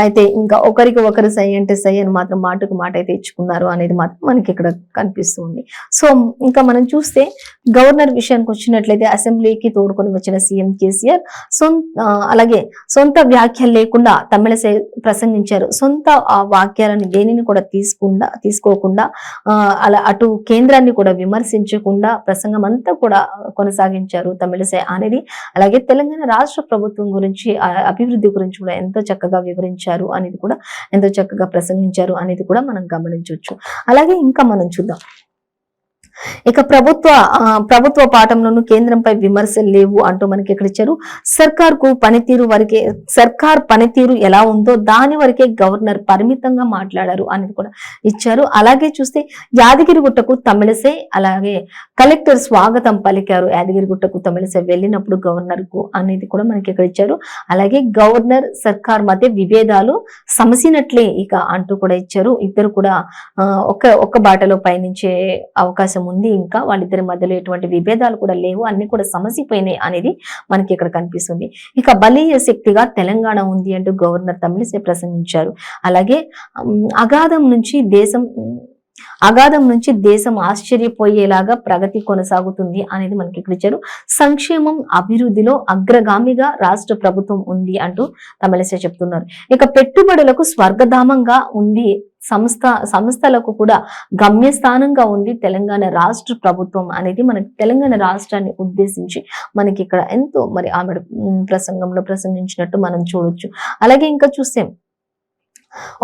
అయితే ఇంకా ఒకరికి ఒకరు సై అంటే సై అని మాత్రం మాటకు మాట అయితే ఇచ్చుకున్నారు అనేది మాత్రం మనకి ఇక్కడ కనిపిస్తుంది. సో ఇంకా మనం చూస్తే గవర్నర్ విషయానికి వచ్చినట్లయితే అసెంబ్లీకి తోడుకొని వచ్చిన సీఎం కేసీఆర్ అలాగే సొంత వ్యాఖ్యలు లేకుండా తమిళసై ప్రసంగించారు. సొంత వాక్యాలను దేనిని కూడా తీసుకోకుండా అలా అటు కేంద్రాన్ని కూడా విమర్శించకుండా ప్రసంగం అంతా కూడా కొనసాగించారు తమిళసై అనేది. అలాగే తెలంగాణ రాష్ట్ర ప్రభుత్వం గురించి అభివృద్ధి గురించి కూడా ఎంతో చక్కగా వివరించారు అనేది కూడా, ఎంతో చక్కగా ప్రసంగించారు అనేది కూడా మనం గమనించవచ్చు. అలాగే ఇంకా మనం చూద్దాం. ఇక ప్రభుత్వ పాఠంలోనూ కేంద్రంపై విమర్శలు లేవు అంటూ మనకి ఇక్కడ ఇచ్చారు. సర్కార్ పనితీరు ఎలా ఉందో దాని వరకే గవర్నర్ పరిమితంగా మాట్లాడారు అనేది కూడా ఇచ్చారు. అలాగే చూస్తే యాదగిరిగుట్టకు తమిళసై అలాగే కలెక్టర్ స్వాగతం పలికారు. యాదగిరిగుట్టకు తమిళసై వెళ్ళినప్పుడు గవర్నర్ కు అనేది కూడా మనకి ఇక్కడ ఇచ్చారు. అలాగే గవర్నర్ సర్కార్ మధ్య విభేదాలు సమసినట్లే ఇక అంటూ కూడా ఇచ్చారు. ఇద్దరు కూడా ఒక్క బాటలో పయనించే అవకాశం ఉంది. ఇంకా వాళ్ళిద్దరి మధ్యలో ఎటువంటి విభేదాలు కూడా లేవు, అన్ని కూడా సమసిపోయినాయి అనేది మనకి ఇక్కడ కనిపిస్తుంది. ఇక బలీయ శక్తిగా తెలంగాణ ఉంది అంటూ గవర్నర్ తమిళిసై ప్రసంగించారు. అలాగే అగాధం నుంచి దేశం ఆశ్చర్యపోయేలాగా ప్రగతి కొనసాగుతుంది అనేది మనకి ఇక్కడ ఇచ్చారు. సంక్షేమం అభివృద్ధిలో అగ్రగామిగా రాష్ట్ర ప్రభుత్వం ఉంది అంటూ తమిళిసై చెప్తున్నారు. ఇక పెట్టుబడులకు స్వర్గధామంగా ఉంది, సంస్థలకు కూడా గమ్యస్థానంగా ఉంది తెలంగాణ రాష్ట్ర ప్రభుత్వం అనేది మనకి తెలంగాణ రాష్ట్రాన్ని ఉద్దేశించి మనకి ఇక్కడ ఎంతో మరి ఆమె ప్రసంగంలో ప్రసంగించినట్టు మనం చూడొచ్చు. అలాగే ఇంకా చూస్తే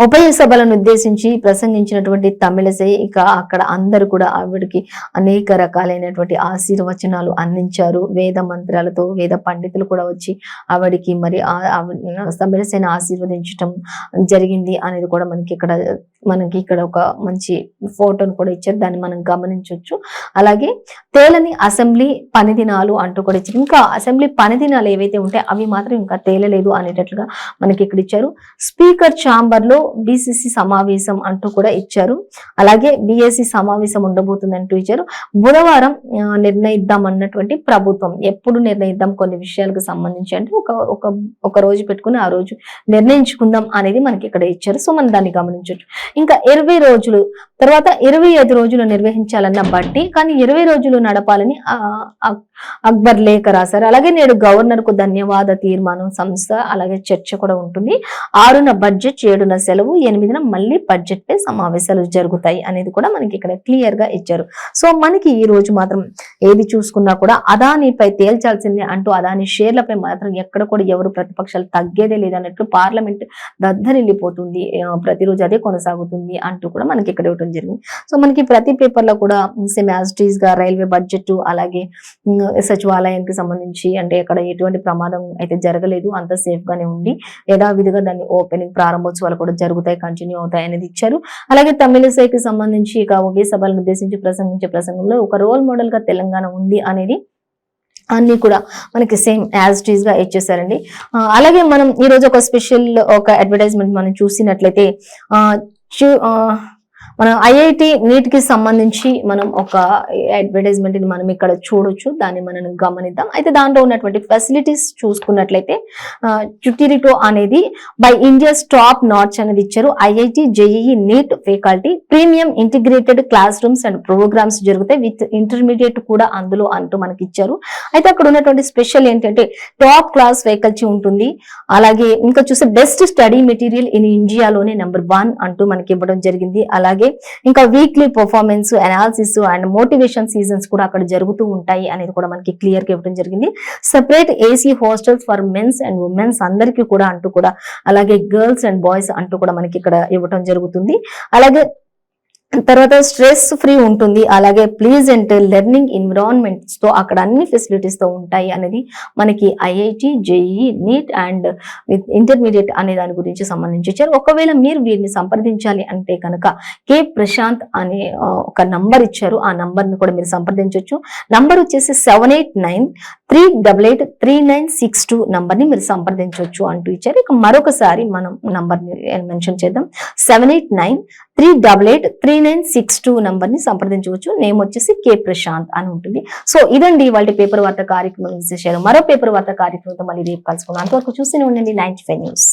ఉభయ సభలను ఉద్దేశించి ప్రసంగించినటువంటి తమిళసై ఇక అక్కడ అందరూ కూడా ఆవిడకి అనేక రకాలైనటువంటి ఆశీర్వచనాలు అందించారు. వేద మంత్రాలతో వేద పండితులు కూడా వచ్చి ఆవిడికి మరి తమిళసైని ఆశీర్వదించడం జరిగింది అనేది కూడా మనకి ఇక్కడ ఒక మంచి ఫోటోను కూడా ఇచ్చారు, దాన్ని మనం గమనించవచ్చు. అలాగే తేలని అసెంబ్లీ పనిదినాలు అంటూ కూడా ఇచ్చారు. ఇంకా అసెంబ్లీ పనిదినాలు ఏవైతే ఉంటాయో అవి మాత్రం ఇంకా తేలలేదు అనేటట్లుగా మనకి ఇక్కడ ఇచ్చారు. స్పీకర్ ఛాంబర్ లో బీసీసీ సమావేశం అంటూ కూడా ఇచ్చారు. అలాగే బిఎస్సి సమావేశం ఉండబోతుంది అంటూ ఇచ్చారు. బుధవారం నిర్ణయిద్దాం అన్నటువంటి ప్రభుత్వం, ఎప్పుడు నిర్ణయిద్దాం కొన్ని విషయాలకు సంబంధించి అంటే ఒక రోజు పెట్టుకుని ఆ రోజు నిర్ణయించుకుందాం అనేది మనకి ఇక్కడ ఇచ్చారు. సో మనం దాన్ని గమనించవచ్చు. ఇంకా 20 రోజులు తర్వాత 25 రోజులు నిర్వహించాలన్న బట్టి కానీ 20 రోజులు నడపాలని అక్బర్ లేఖ రాశారు. అలాగే నేడు గవర్నర్ కు ధన్యవాద తీర్మానం సంస్థ అలాగే చర్చ కూడా ఉంటుంది. 6న బడ్జెట్, 7న సెలవు, 8న మళ్ళీ బడ్జెట్ పై సమావేశాలు జరుగుతాయి అనేది కూడా మనకి ఇక్కడ క్లియర్ గా ఇచ్చారు. సో మనకి ఈ రోజు మాత్రం ఏది చూసుకున్నా కూడా అదానీపై తేల్చాల్సిందే అంటూ అదానీ షేర్లపై మాత్రం ఎక్కడ కూడా ఎవరు ప్రతిపక్షాలు తగ్గేదే లేదన్నట్లు పార్లమెంట్ దద్దరిల్లిపోతుంది, ప్రతిరోజు అదే కొనసాగుతుంది అంటూ కూడా మనకి ఇక్కడ ఇవ్వడం ఇవ్వడం జరిగింది. సో మనకి ప్రతి పేపర్ లో కూడా సేమ్ యాజ్ ఇట్ ఈస్ గా రైల్వే బడ్జెట్, అలాగే సచివాలయానికి సంబంధించి అంటే అక్కడ ఎటువంటి ప్రమాదం అయితే జరగలేదు, అంత సేఫ్ గానే ఉంది, యథావిధిగా దాన్ని ఓపెనింగ్ ప్రారంభోత్సవాలు కూడా జరుగుతాయి, కంటిన్యూ అవుతాయి అనేది ఇచ్చారు. అలాగే తమిళసైకి సంబంధించి ఇక ఉభయ సభలను ఉద్దేశించి ప్రసంగించే ప్రసంగంలో ఒక రోల్ మోడల్ గా తెలంగాణ ఉంది అనేది అన్ని కూడా మనకి సేమ్ యాజ్ ఇట్ ఈస్ గా ఇచ్చేసారండి. అలాగే మనం ఈ రోజు ఒక స్పెషల్ ఒక అడ్వర్టైజ్మెంట్ మనం చూసినట్లయితే మన ఐఐటి నీట్ కి సంబంధించి మనం ఒక అడ్వర్టైజ్మెంట్ ని మనం ఇక్కడ చూడొచ్చు, దాన్ని మనం గమనిద్దాం. అయితే దాంట్లో ఉన్నటువంటి ఫెసిలిటీస్ చూసుకున్నట్లయితే చుటిరిటో అనేది బై ఇండియాస్ టాప్ నాట్స్ అనేది ఇచ్చారు. IIT JEE NEET faculty premium integrated class rooms and programs జరుగుతాయి విత్ ఇంటర్మీడియట్ కూడా అందులో అంటూ మనకి ఇచ్చారు. అయితే అక్కడ ఉన్నటువంటి స్పెషల్ ఏంటంటే టాప్ క్లాస్ ఫ్యాకల్టీ ఉంటుంది. అలాగే ఇంకా చూస్తే బెస్ట్ స్టడీ మెటీరియల్ ఇన్ ఇండియాలోనే నెంబర్ 1 అంటూ మనకి ఇవ్వడం జరిగింది. అలాగే ఇంకా weekly performance analysis and motivation seasons కూడా అక్కడ జరుగుతూ ఉంటాయి అనేది కూడా మనకి క్లియర్ గా ఇవ్వడం జరిగింది. Separate AC hostels for mens and womens అందరికీ కూడా అంటూ కూడా, అలాగే గర్ల్స్ అండ్ బాయ్స్ అంటూ కూడా మనకి ఇక్కడ ఇవ్వడం జరుగుతుంది. అలాగే తర్వాత స్ట్రెస్ ఫ్రీ ఉంటుంది, అలాగే ప్లీజెంట్ లెర్నింగ్ ఎన్విరాన్మెంట్స్ తో అక్కడ అన్ని ఫెసిలిటీస్ తో ఉంటాయి అనేది మనకి IIT JEE neat and with intermediate అనే దాని గురించి సంబంధించి ఇచ్చారు. ఒకవేళ మీరు వీరిని సంప్రదించాలి అంటే కనుక కే ప్రశాంత్ అనే ఒక నంబర్ ఇచ్చారు, ఆ నంబర్ ని కూడా మీరు సంప్రదించవచ్చు. నంబర్ వచ్చేసి 7893883962 నంబర్ ని మీరు సంప్రదించవచ్చు అంటూ ఇచ్చారు. ఇక మరొకసారి మనం నంబర్ ని మెన్షన్ చేద్దాం, 7893883962 నంబర్ ని సంప్రదించవచ్చు. నేమ్ వచ్చేసి కే ప్రశాంత్ అని ఉంటుంది. సో ఇదండి వాళ్ళ పేపర్ వార్త కార్యక్రమం విశేషాలు. మరో పేపర్ వార్త కార్యక్రమంతో మళ్ళీ రేపు కలుసుకుందాం. అంతవరకు చూస్తూనే ఉండండి 95 న్యూస్.